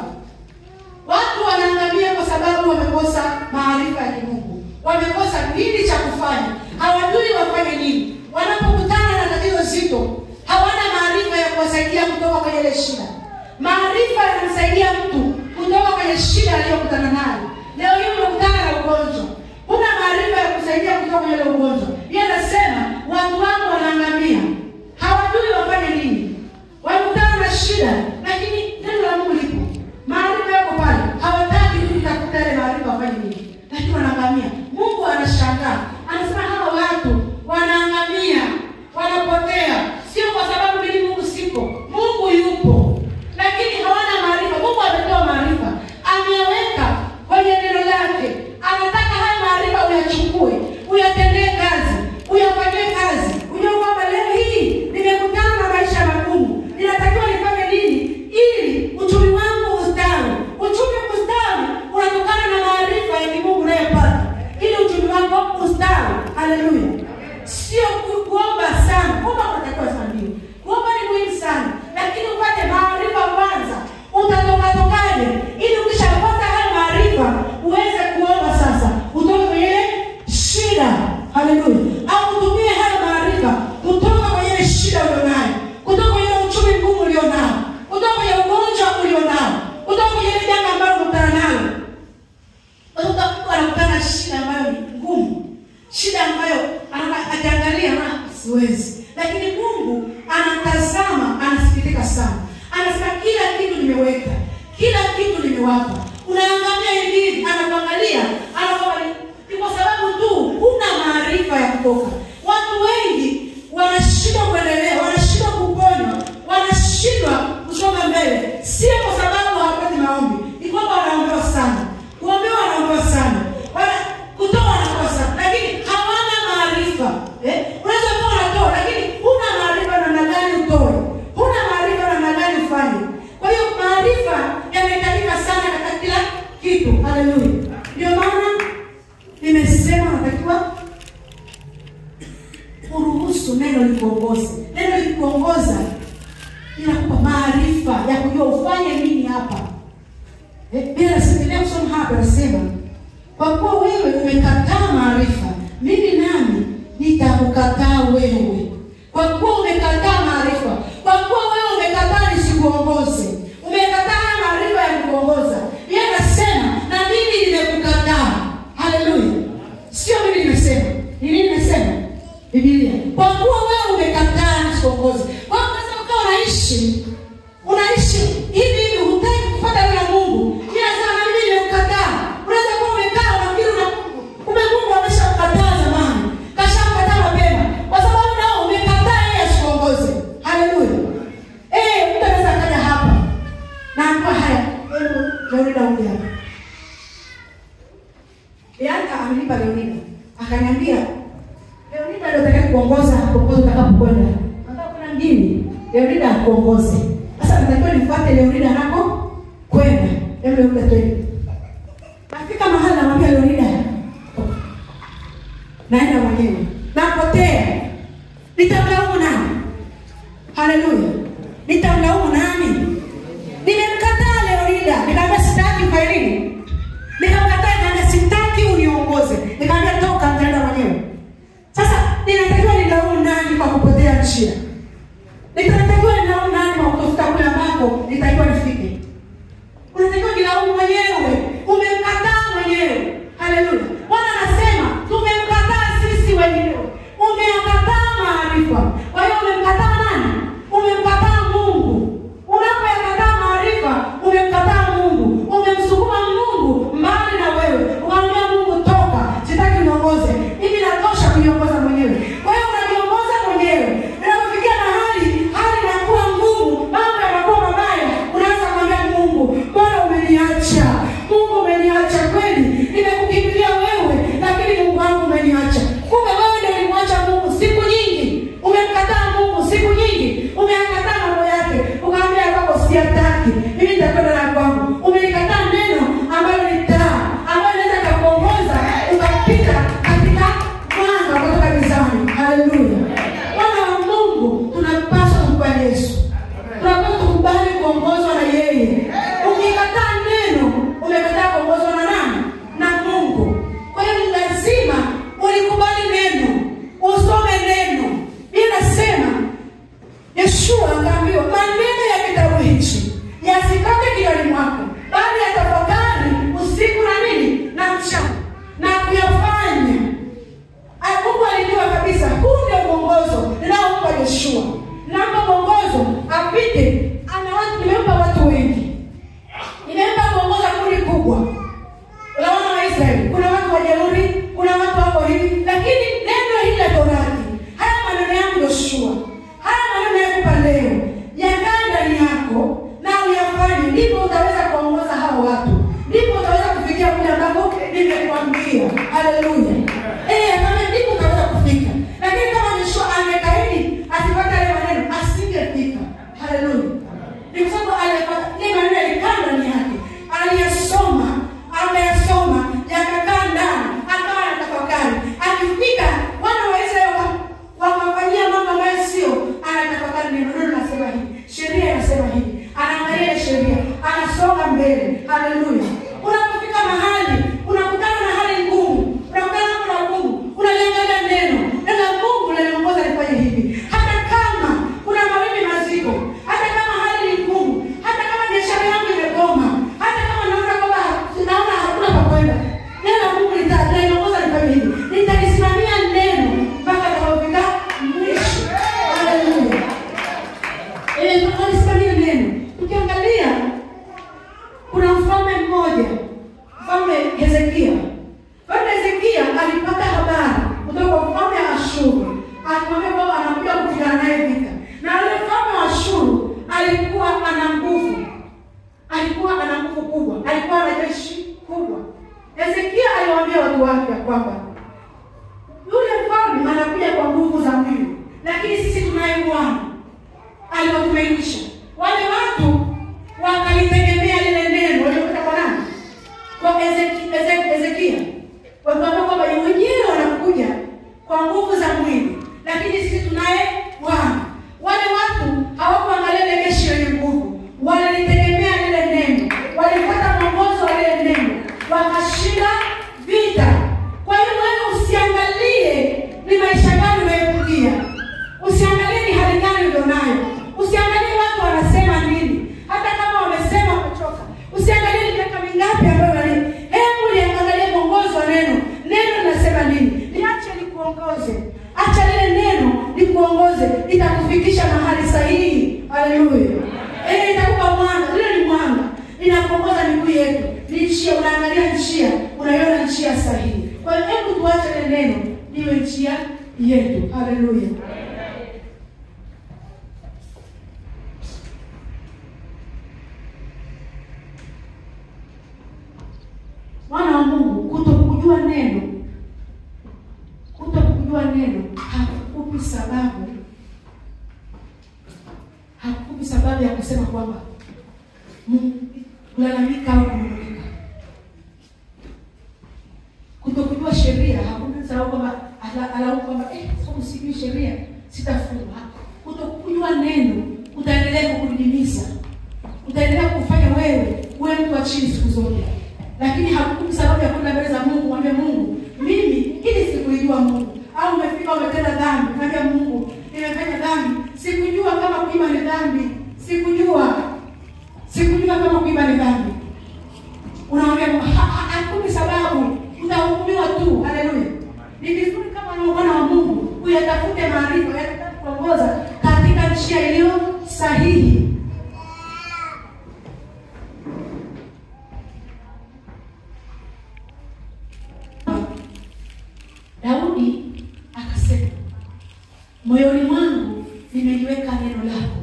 Watu wanaangamia kwa sababu wamekosa maarifa ya Mungu. Wamekosa nini cha kufanya. Hawajui wafanye nini. Wanapokutana na tatizo zito, hawana maarifa ya kuwasaidia kutoka kwenye ile shida. Maarifa yanamsaidia mtu kutoka kwenye shida aliyokutana nayo. Leo hii umekutana na ugonjwa, una maarifa ya kusaidia kutoka kwenye ile ugonjwa. Yeye anasema watu wangu wanaangamia, hawajui wafanye nini. Wamekutana na shida, lakini neno la Mungu lipo. Maarifa yako pale, hawataki kutafuta ile maarifa wafanye nini, lakini wanaangamia. Mungu anashangaa, anasema hawa watu wanaangamia, wanapotea, sio kwa sababu mimi Mungu sipo. Mungu yupo, lakini hawana maarifa. Mungu ametoa maarifa, ameweka kwenye neno lake. Anataka haya maarifa uyachukue, uyatendee kazi. shida ambayo anaangalia siwezi. Lakini Mungu anatazama, anasikitika sana. Anasema kila kitu nimeweka, kila kitu nimewapa. Unaangalia hivi, anakuangalia, ni kwa sababu tu huna maarifa ya kutoka. Watu wengi wanashindwa kuendelea, wanashindwa kuponywa, wanashindwa kusonga mbele. Sio kwa sababu hawapati maombi, ni kwamba wanaombewa sana. Kuombewa wanaombewa sana. Kutoa wanaombewa sana, lakini hawana maarifa. Unaweza kuwa unatoa lakini huna maarifa namna gani utoe. Huna maarifa namna gani ufanye. Kwa hiyo maarifa yanahitajika sana katika kila kitu. Haleluya. Ndio maana nimesema natakiwa uruhusu neno likuongoze. Neno likuongoza inakupa maarifa ya kujua ufanye nini hapa. Bila nasikia kusoma hapa nasema, kwa kuwa wewe umekataa maarifa, mimi nami nitakukataa wewe. Kwa kuwa umekataa maarifa, kwa kuwa wewe umekataa nisikuongoze, umekataa maarifa ya kuongoza. Yeye anasema na mimi nimekukataa. Haleluya. Sio mimi nimesema. Ni nini nimesema? Biblia. Kwa kuwa wewe umekataa nisikuongoze. Kwa hiyo unaweza ukawa unaishi hivi hivi hutaki kufuata neno la Mungu. Yeye anasema na mimi nimekukataa. Unaweza kuwa umekaa unafikiri na Mungu ameshakukataa zamani. Kashakukataa mapema. Kwa sababu nao umekataa yeye asikuongoze. Haleluya. Mtu anaweza kaja hapa. Na kwa haya, Leonida uje hapa. Bianca amenipa Leonida. Akaniambia, Leonida ndio atakayeongoza popote utakapokwenda. Nataka kuna mjini, Leonida akuongoze. Sasa natakiwa nifuate Leonida anako kwenda. Leonida twende. Nafika mahali namwambia Leonida, naenda mwenyewe. Napotea. Nitamlaumu nani? Haleluya. Nitamlaumu nani? Nimemkataa Leonida. Nikamwambia sitaki failini. Nikamkataa na sitaki uniongoze. Nikamwambia toka, nitaenda mwenyewe. Sasa ninatakiwa nilaumu nani kwa kupotea njia? Ninatakiwa nilaumu nani kwa kutafuta kule ambako nitakiwa nifike? Unatakiwa nilaumu mwenyewe. Umemkataa mwenyewe. Haleluya. Bwana anasema tumemkataa sisi wenyewe. Umemkataa maarifa. Kwa hiyo umemkataa nani? Umemkataa Mungu. Unapoyakataa maarifa, umemkataa Mungu. Umemsukuma Mungu mbali na wewe. Unaambia Mungu toka, sitaki niongoze. Mimi natosha kuniongoza mwenyewe. Kwa hiyo unajiongoza mwenyewe. Unapofikia mahali hali inakuwa ngumu, mambo yanakuwa mabaya, unaanza kumwambia Mungu, Bwana umeniacha. Mungu umeniacha kweli. Nimekukimbilia wewe, lakini Mungu wangu umeniacha. Kumbe wewe ndio ulimwacha Mungu siku nyingi. Umemkataa Mungu siku nyingi. Umeyakataa mambo yake. Ukamwambia kwako siyataki. Mimi nitakwenda na kwangu. Umelikataa neno ambalo ni taa, ambalo linaweza kukuongoza ukapita katika mwanga kutoka gizani. Haleluya. Wana wa Mungu tunapaswa kumkubali Yesu. Tunapaswa kukubali kuongozwa na yeye. Ukikataa neno, umekataa kuongozwa na nani? Na Mungu. Kwa hiyo ni lazima ulikubali neno, usome neno. Ninasema Yeshua akaambiwa maneno ya kitabu hichi yasikate kinywani mwako, bali yatafakari usiku na nini na mchana na kuyafanya. Mungu alijua kabisa huu ndio mwongozo ninaompa Yeshua. Naomba mwongozo apite. Nimempa watu wengi. Nimempa mwongozo kundi kubwa. Wana wa Israeli, kuna watu wajeuri, kuna watu wako hivi, lakini neno hili la Torati, haya maneno yangu Yeshua, haya maneno yakupa leo, yakae ndani yako na uyafanye, ndipo utaweza kuongoza hao watu. Ndipo utaweza kufikia kule ambako nimekuambia. Haleluya. Kama ndipo utaweza kufika. Lakini kama Yeshua angekaidi asipata yale maneno, asingefika. Haleluya. Ni kwa sababu alipata ile maneno yalikaa ndani yake. Aliyasoma, yakakaa ndani, akawa anatafakari. Akifika wana wa Israeli wakafanyia mambo ambayo sio, anatafakari neno linasema hivi, sheria inasema hivi. Anaangalia sheria, anasonga mbele. Haleluya. Unapofika mahali unakutana na hali ngumu, unakutana na ngumu, unaliangalia akapata habari kutoka kwa mfalme wa Ashuru, akamwambia kwamba anakuja kupigana naye vita. Na yule mfalme wa Ashuru alikuwa ana nguvu. Alikuwa ana nguvu kubwa. Alikuwa na jeshi kubwa. Hezekia aliwaambia watu wake kwamba yule mfalme anakuja kwa nguvu za mwili, lakini sisi tunaye Bwana. Aliwatumainisha. Wale watu wakalitegemea lile neno waliokuta kwa nani? Kwa Hezekia. Wakaambia kwamba wenyewe wanakuja kwa nguvu za mwili, lakini sisi tunaye Bwana. Wale watu hawakuangalia ile jeshi lenye nguvu, walitegemea lile neno, walifuata mwongozo wa lile neno, wakashinda vita. Kwa hiyo wewe usiangalie ni maisha gani unayopitia, usiangalie ni hali gani ulionayo, usiangalie watu wanasema nini, hata kama wamesema wamechoka, usiangalie ni miaka mingapi ambayo unalini. Hebu liangalie mwongozo wa neno. Neno linasema nini? Niache nikuongoze. Acha lile neno likuongoze, litakufikisha mahali sahihi. Haleluya. Itakupa mwanga. Lile ni mwanga. Linakuongoza miguu yetu. Ni njia, unaangalia njia, unaiona njia sahihi. Kwa hiyo hebu tuache lile neno liwe njia yetu. Haleluya. Mwana wa Mungu, kutokujua neno hakukupi sababu ya kusema kwamba kulalamika au kumulika. Kutokujua sheria hakukupi sababu kwamba alaumu kwamba sababu sijui sheria sitafunga. Kutokujua neno utaendelea kukudidimiza, utaendelea kufanya wewe mtu wa chini siku zote. Lakini hakukupi sababu ya kwenda mbele za Mungu mwambie Mungu, mimi ili sikujua Mungu. Au umefika umetenda dhambi, mwambie Mungu, nimefanya dhambi, sikujua kama kuiba ni dhambi, sikujua kama kuiba ni dhambi. Unaambia hakukupi sababu, utahukumiwa tu. Haleluya. Ni vizuri kama ni mwana wa Mungu uyatafute maarifa yatakayokuongoza katika njia iliyo sahihi. Daudi akasema, moyoni mwangu nimeliweka neno lako,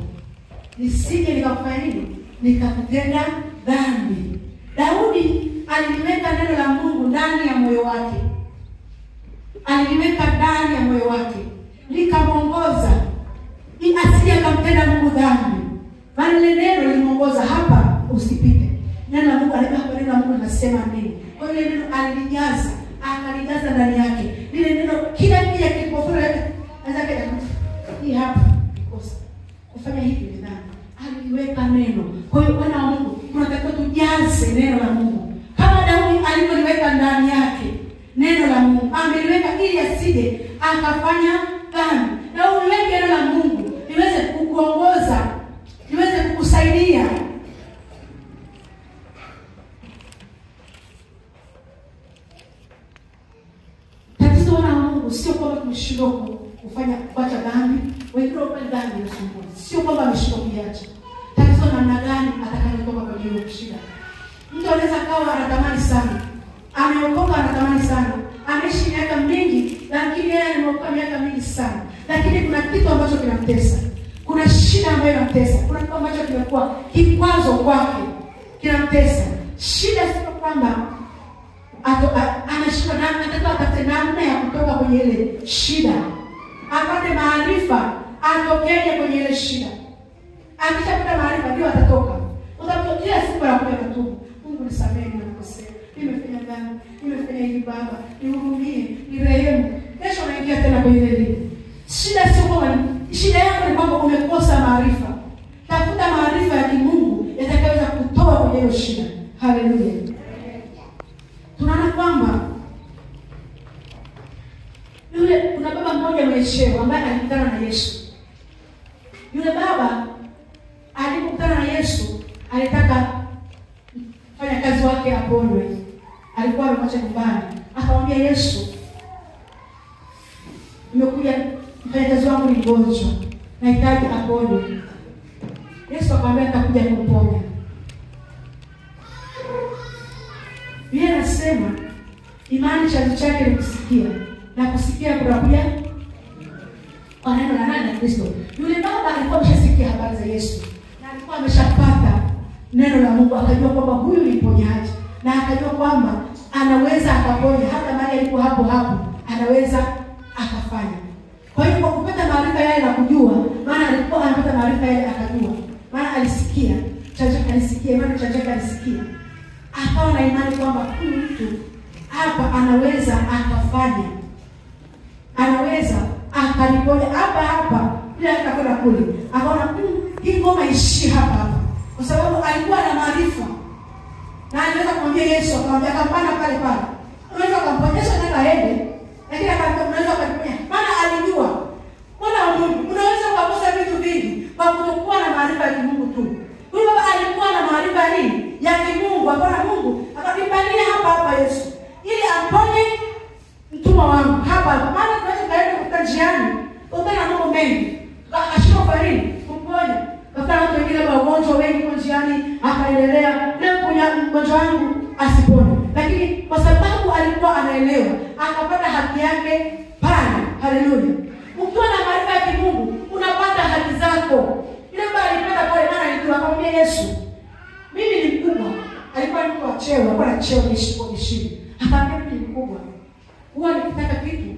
nisije nikakufanya nini? Nikakutenda dhambi. Daudi aliliweka neno la Mungu ndani ya moyo wake. Aliliweka ndani ya moyo wake, likamwongoza ili asije akamtenda Mungu dhambi. Maana ile neno limuongoza, hapa usipite. Neno la Mungu hapa, neno la Mungu linasema nini? Kwa hiyo ile neno alilijaza, akalijaza ndani yake. Lile neno kila kija kilipofura anataka hii hapa kosa. Kufanya hivi ni dhambi. Aliweka neno. Kwa hiyo Bwana wa Mungu, tunatakiwa tujaze neno la Mungu. Kama Daudi alivyoliweka ndani yake neno la Mungu, ameliweka ili asije akafanya dhambi. Na uweke neno la Mungu liweze kukuongoza, liweze kukusaidia. Tatizo Bwana wa Mungu sio kwamba tumeshindwa kufanya kuacha dhambi, wengine wanafanya dhambi na sumbua. Sio kwamba ameshindwa kuiacha. Tatizo namna gani atakayotoka kwenye hiyo shida. Mtu anaweza kawa anatamani sana, ameokoka anatamani sana, ameishi miaka mingi, lakini yeye ameokoka miaka mingi sana, lakini kuna kitu ambacho kinamtesa. Kuna shida ambayo inamtesa. Kuna kitu ambacho kimekuwa kikwazo kwake, kinamtesa. Shida sio kwamba anashika namna, anataka apate namna ya kutoka kwenye ile shida. Apate maarifa atokeje kwenye ile shida. Akishapata maarifa ndio atatoka. Utatokia siku ya kuja kutubu. Mungu nisamehe nimekosea. Nimefanya dhambi. Nimefanya hivi Baba. Nihurumie, nirehemu. Kesho unaingia tena kwenye ile. Shida sio kwamba shida yako ni kwamba umekosa maarifa. Tafuta maarifa ya kimungu yatakayoweza kutoa kwenye hiyo shida. Haleluya. Tunaona kwamba kuna baba mmoja mwenye cheo ambaye alikutana na Yesu. Yule baba alipokutana na Yesu alitaka fanya kazi wake aponywe. Alikuwa amemwacha nyumbani. Akamwambia Yesu, nimekuja mfanyakazi wangu ni mgonjwa, nahitaji aponywe. Yesu akamwambia nitakuja kumponya. Biblia inasema Imani chanzo chake ni kusikia, na kusikia kunakuja kwa neno la nani? La Kristo. Yule baba alikuwa ameshasikia habari za Yesu, na alikuwa ameshapata neno la Mungu, akajua kwamba huyu ni mponyaji, na akajua kwamba anaweza akaponya hata mali alipo hapo anaweza akafanya. Kwa hiyo kwa kupata maarifa yale na kujua, maana alikuwa anapata maarifa yale akajua, maana alisikia, imani chanzo alisikia. Akawa na imani kwamba huyu mtu hapa anaweza akafanya, anaweza akaliponya hapa bila akakwenda kule. Akaona hii ngoma ishi hapa, kwa sababu alikuwa na maarifa, na aliweza kumwambia Yesu, akamwambia kampana pale, unaweza kumponyesha nenda aende, lakini akamwambia unaweza kuponya, maana alijua Bwana wa Mungu unaweza kukosa vitu vingi kwa kutokuwa na maarifa ya Mungu tu. Huyu baba alikuwa na maarifa nini? Ya Mungu. Bwana Mungu akapambania hapa Yesu ili aponye mtumwa wangu hapa. Maana tunaweza kaenda kutoka njiani, utaona mambo mengi. Akashika farini kumponya. Kafanya watu wengine wagonjwa wengi kwa njiani, akaendelea leo kunya mgonjwa wangu asipone. Lakini kwa sababu alikuwa anaelewa, akapata haki yake pale. Haleluya. Ukiwa na maarifa ya Mungu, unapata haki zako. Ile baba alipata pale, maana alikuwa akamwambia Yesu, mimi ni mkubwa. Alikuwa mtu wa cheo, alikuwa na cheo nishi. Akamwambia mimi ni mkubwa. Huwa nikitaka kitu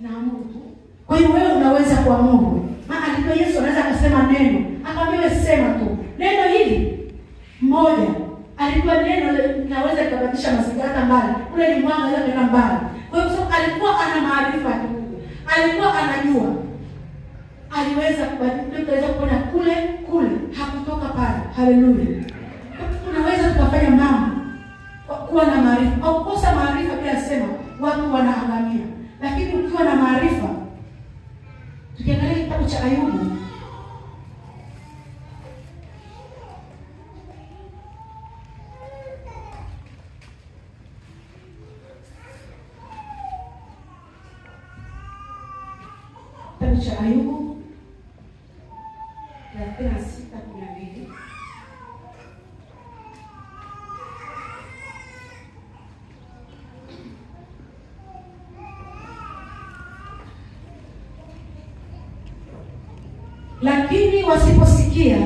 naamuru tu. Kwa hiyo wewe unaweza kuamuru. Maana alikuwa Yesu anaweza kusema neno. Akamwambia sema tu. Neno hili moja. Alikuwa neno linaweza kubadilisha mazingira hata mbali. Ule ni mwanga ile kwenda mbali. Kwa hiyo alikuwa ana maarifa ya Mungu. Alikuwa anajua. Aliweza kubadilisha kuona kule hakutoka pale. Haleluya. Tunaweza tukafanya mambo kwa kuwa na maarifa. Au kukosa maarifa pia sema watu wanaangamia. Lakini ukiwa na maarifa, tukiangalia kitabu cha Ayubu, kitabu cha Ayubu 36:12. Lakini wasiposikia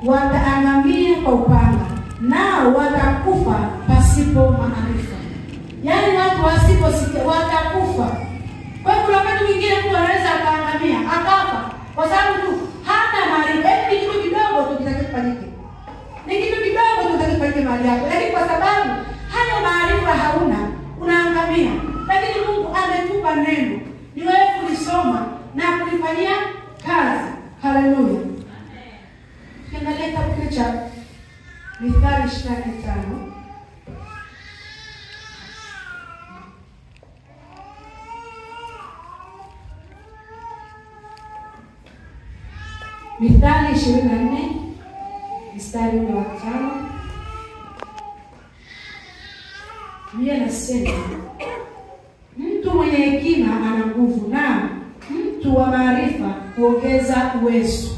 wataangamia kwa upanga, nao watakufa pasipo maarifa. Yaani watu wasiposikia watakufa. Kwa hiyo wakati mwingine mtu anaweza akaangamia, akafa kwa sababu tu hana maarifa. Ni kitu kidogo tu kitakifanyike. Ni kitu kidogo tu kitakifanyike mahali hapo. Lakini kwa sababu hayo maarifa hauna, unaangamia. Lakini Mungu ametupa neno. Ni wewe kulisoma na kulifanyia kazi. Haleluya. Tukiangalia kitabu cha Mithali 25. Mithali 24 mstari wa 5. Biblia inasema mtu mwenye hekima ana nguvu, na mtu wa maarifa kuongeza uwezo.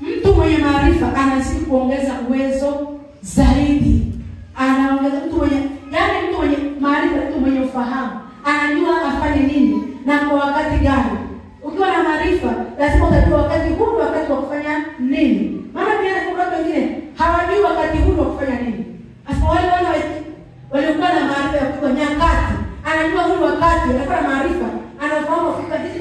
Mtu mwenye maarifa anazidi kuongeza uwezo zaidi. Anaongeza mtu mwenye maarifa, mtu mwenye ufahamu, anajua afanye nini na kwa wakati gani. Ukiwa na maarifa, lazima utajua wakati huu wakati wa kufanya nini. Maana pia kuna watu wengine hawajui wakati huu wa kufanya nini. Hasa wale waliokuwa na maarifa ya kujua nyakati, anajua huu wakati, anakuwa na maarifa, anafahamu kufika hizi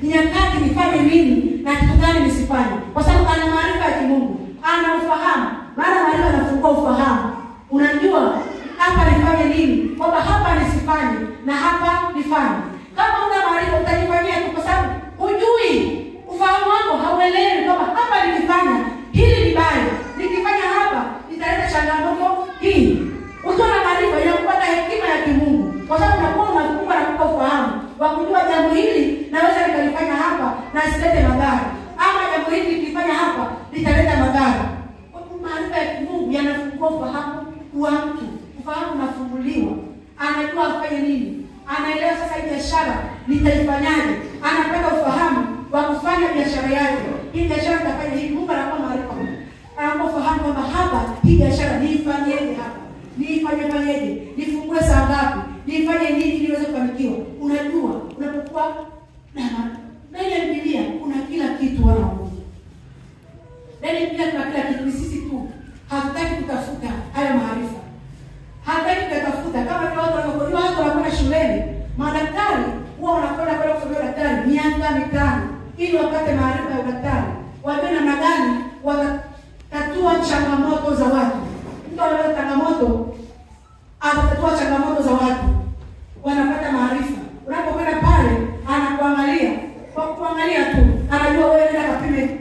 nyakati nifanye nini na kitu gani nisifanye. Kwa sababu ana maarifa ya Mungu, ana ufahamu. Maana maarifa yanafungua ufahamu. Unajua hapa nifanye nini, kwamba hapa nisifanye na hapa nifanye. Kama una maarifa utajifanyia tu, kwa sababu hujui, ufahamu wako hauelewi kwamba hapa nikifanya hili ni baya, nikifanya hapa italeta changamoto hii. Ukiwa na maarifa inakupata hekima ya Mungu, kwa sababu unakuwa unakumbuka na kupata ufahamu wa kujua jambo hili naweza nikalifanya hapa na isilete madhara, ama jambo hili nikifanya hapa litaleta madhara. Maarifa ya Mungu yanafungua ufahamu wa mtu. Ufahamu unafunguliwa, anajua afanye nini, anaelewa sasa hii biashara nitaifanyaje, anapata ufahamu wa kufanya biashara yake. Hii biashara nitafanya hivi. Mungu anakuwa maarifa, anapofahamu kwamba hapa hii biashara niifanyeje, hapa niifanyeje, nifungue saa ngapi, nifanye nini ili niweze kufanikiwa. Unajua unapokuwa ndani ya Biblia kuna kila kitu wana wa Mungu. Ndani ya Biblia kuna kila kitu. Sisi tu hatutaki kutafuta hayo maarifa. Hatutaki kutafuta kama vile watu wanavyojua. Watu wanakwenda shuleni, madaktari huwa wanakwenda kusomea daktari miaka 5 ili wapate maarifa ya udaktari. Wajue namna gani watatatua changamoto za watu. Mtu anapata changamoto, atatatua changamoto za watu. Wanapata maarifa. Unapokwenda pale, anakuangalia. Kwa kuangalia tu, anajua wewe nenda kapime,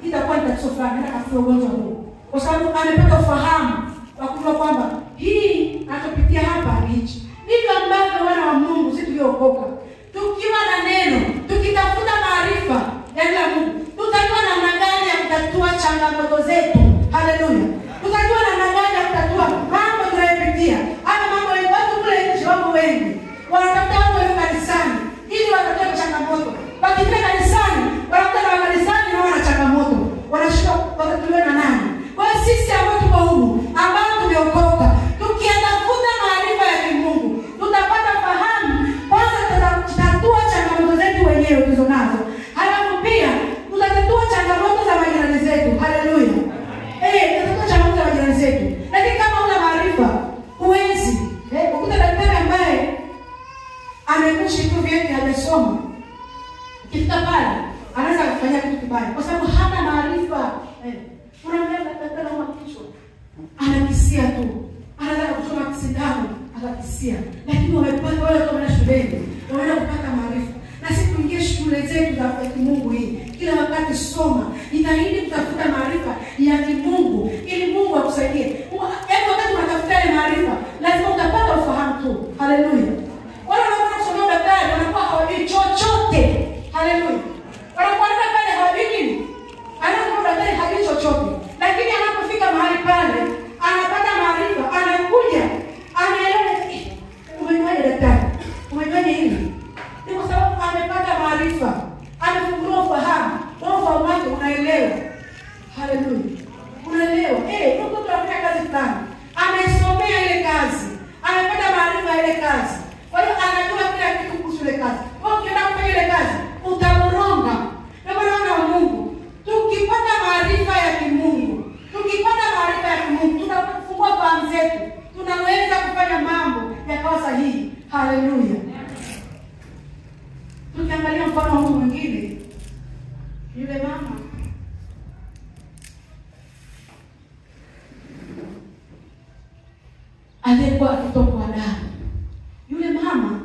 itakuwa ni tatizo fulani, nenda kapime ugonjwa huu. Kwa sababu amepata ufahamu wa kujua kwamba hii anachopitia hapa ni hichi. Ndivyo ambavyo wana wa Mungu sisi tuliokoka, tukiwa na neno, tukitafuta maarifa ya Mungu, tutajua namna gani ya kutatua changamoto zetu. Haleluya. Tutajua namna gani ya kutatua mambo tunayopitia. Hata mambo ya watu kule nje, wako wengi wanatafuta watu wa kanisani ili watatue changamoto. Wakifika kanisani, wanakutana na kanisani na wana changamoto. Wanashika watatuliwa na nani? Kwa sisi ambao tuko humu, ambao tumeokoka, tukiatafuta maarifa ya Mungu, tutapata fahamu. Kwanza tutatatua changamoto zetu wenyewe tulizonazo. Halafu pia tutatatua changamoto za majirani zetu. Haleluya. Tutatatua changamoto za majirani zetu. Lakini kama una maarifa, huwezi. Ukuta daktari ambaye amekushi tu vyeti hajasoma, kifika pale anaweza kufanya kitu kibaya kwa sababu hana maarifa. Unamwambia daktari anauma kichwa, anakisia tu, anataka kuchoma sindano, anakisia. Lakini wamepata wale watu wana shuleni, wanaenda kupata maarifa. Na sisi tuingie shule zetu za Mungu hii, kila wakati soma, jitahidi kutafuta maarifa ya Mungu ili Mungu akusaidie. Yaani wakati unatafuta ile maarifa, lazima utapata ufahamu tu. Haleluya. Wale wanaotaka kusoma daktari wanakuwa hawajui chochote. Haleluya. Wanakuwa pale hawajui nini? Anakuwa daktari hajui chochote. Lakini anapofika mahali pale, anapata maarifa, anakuja, anaelewa. Umejuaje daktari? Umejuaje hili? Ni kwa sababu amepata maarifa. Amefungua ufahamu. Ufahamu wake unaelewa. Haleluya. Unaelewa. Mungu tunafanya kazi fulani. Amesomea ile kazi. Amepata maarifa ya ile kazi. Kwa hiyo anajua kila kitu kuhusu ile kazi. Kwa ukienda kufanya ile kazi, utaboronga. Na Bwana wa Mungu, tukipata maarifa ya Kimungu, tunafungua fahamu zetu. Tunaweza kufanya mambo yakawa sahihi. Haleluya. Tukiangalia mfano huu mwingine, yule mama aliyekuwa akitokwa damu. Yule mama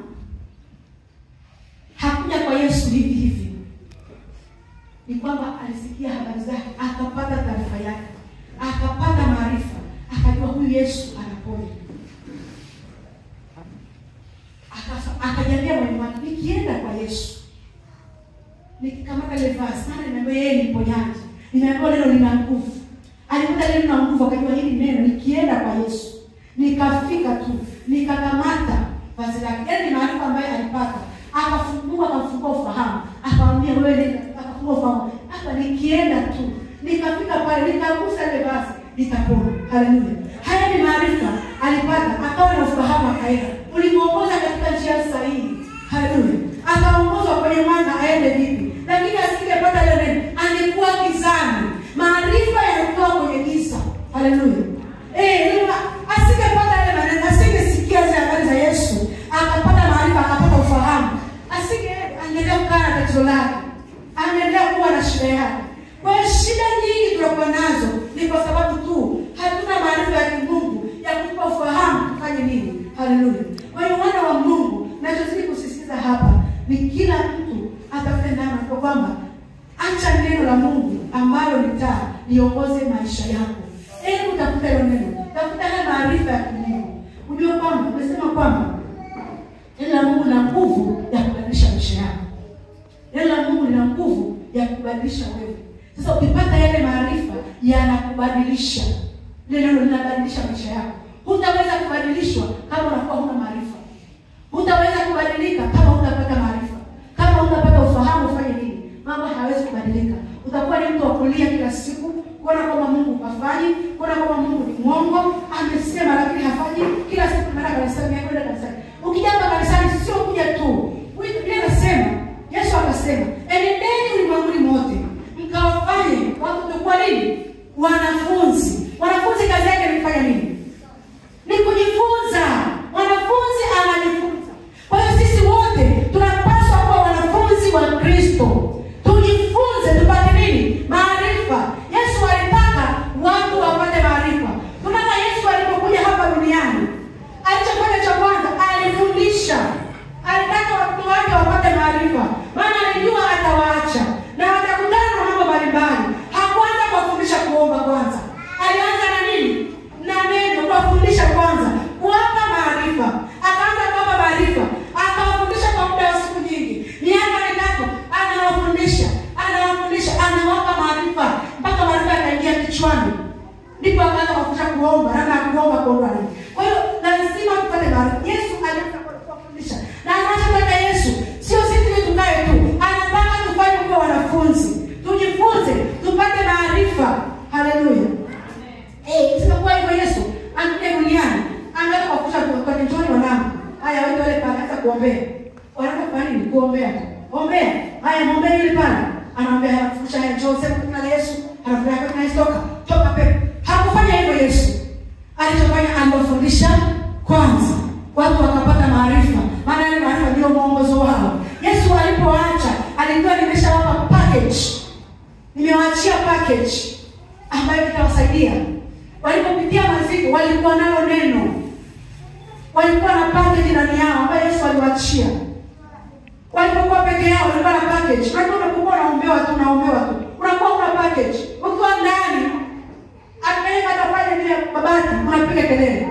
hakuja kwa Yesu hivi hivi. Ni kwamba alisikia habari zake, akapata taarifa yake, akapata maarifa, akajua huyu Yesu anaponya. Akajiambia moyoni mwake, nikienda kwa Yesu, nikikamata ile vazi, maana nimeambiwa yeye ni mponyaji. Nimeambiwa neno lina nguvu. Alikuta neno lina nguvu, akajua hili neno nikienda kwa Yesu. Nikafika tu, nikakamata vazi lake. Yaani maarifa ambayo alipata, akafungua ufahamu. Akamwambia wewe, akafungua ufahamu. Hapa nikienda tu, nikafika pale, nikagusa ile vazi, nitapona. Haleluya. Haya ni maarifa alipata, akawa na ufahamu, akaenda. Ulimuongoza katika njia sahihi. Haleluya. Akaongozwa kwenye mwanga aende vipi. Lakini asingepata ile neno, angekuwa gizani. Maarifa yalikuwa kwenye giza. Haleluya. Asingepata ile maneno, asingesikia zile habari za Yesu, akapata maarifa, akapata ufahamu. Angeendelea kukaa na tatizo lake. Angeendelea kuwa na shida yake. Kwa hiyo shida nyingi tunakuwa nazo ni kwa sababu tu hatuna maarifa ya Mungu ya kutupa ufahamu tufanye nini. Haleluya. Kwa hiyo wana wa Mungu, nachozidi kusisitiza hapa ni kila mtu atafute namna kwa kwamba acha neno la Mungu ambalo ni taa liongoze maisha yako. Utafuta hilo neno. Tafuta haya maarifa ya Mungu. Unajua kwamba tunasema kwamba neno la Mungu lina nguvu ya kubadilisha maisha yako. Neno la Mungu lina nguvu ya kubadilisha wewe. Sasa ukipata yale maarifa yanakubadilisha. Neno linabadilisha maisha yako. Hutaweza kubadilishwa kama unakuwa huna maarifa. Hutaweza kubadilika kama hutapata maarifa. Kama hutapata ufahamu ufanye nini? Mambo hayawezi kubadilika. Utakuwa ni mtu wa kulia kila siku, kuona kama Mungu hafanyi, kuona kama Mungu ni mwongo, amesema lakini hafanyi. Kila siku mara kanisani, kwenda kanisani. maarifa, maana alijua atawaacha na watakutana na mambo mbalimbali. Hakuanza kuwafundisha kuomba kwanza. Alianza na nini? Na neno, kuwafundisha kwanza, kuwapa maarifa. Akaanza kuwapa maarifa, akawafundisha kwa muda wa siku nyingi. Miaka mitatu anawafundisha, anawapa maarifa mpaka maarifa yakaingia kichwani. Ndipo akaanza kufundisha kuomba, namna ya kuomba kwa ndani. Kwa hiyo lazima tupate maarifa. Yesu alianza kuwafundisha. Na anataka Yesu sio sisi tukae tu. Anataka tufanye kuwa wanafunzi. Tujifunze, tupate maarifa. Haleluya. Isipokuwa hivyo Yesu anakuja duniani, anataka kufundisha kwa njoni wanangu. Haya wewe wale pale hata kuombea. Wanataka kufanya nini? Kuombea. Ombea. Haya muombee yule pale. Anaombea anafundisha ya Joseph kwa jina la Yesu. Anafundisha kwa Yesu toka pepo. Hakufanya hivyo Yesu. Alichofanya aliwafundisha kwanza. Watu wakapata maarifa. Maana ile maarifa ndio mwongozo wao. Yesu alipoacha, alikuwa nimeshawapa package. Nimewaachia package ambayo itawasaidia. Walipopitia maziko, walikuwa nalo neno. Walikuwa na package ndani yao ambayo Yesu aliwaachia. Walipokuwa peke yao, walikuwa na package. Unapokuwa unaombewa tu. Unakuwa una package. Ukiwa ndani, akaenda atafanya vile babati, unapiga kelele.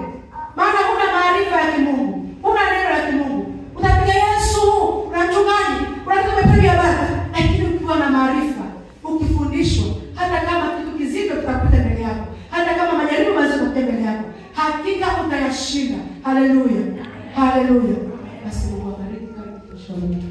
Maana huna maarifa ya kimungu. Huna neno la kimungu. Utapiga Yesu, unachungaji, unapiga babati. Lakini ukiwa na maarifa, ukifundishwa, hata kama kitu kizito kitapita mbele yako, hata kama majaribu mazito yapita mbele yako, hakika utayashinda. Haleluya. Haleluya. Basi Mungu abariki.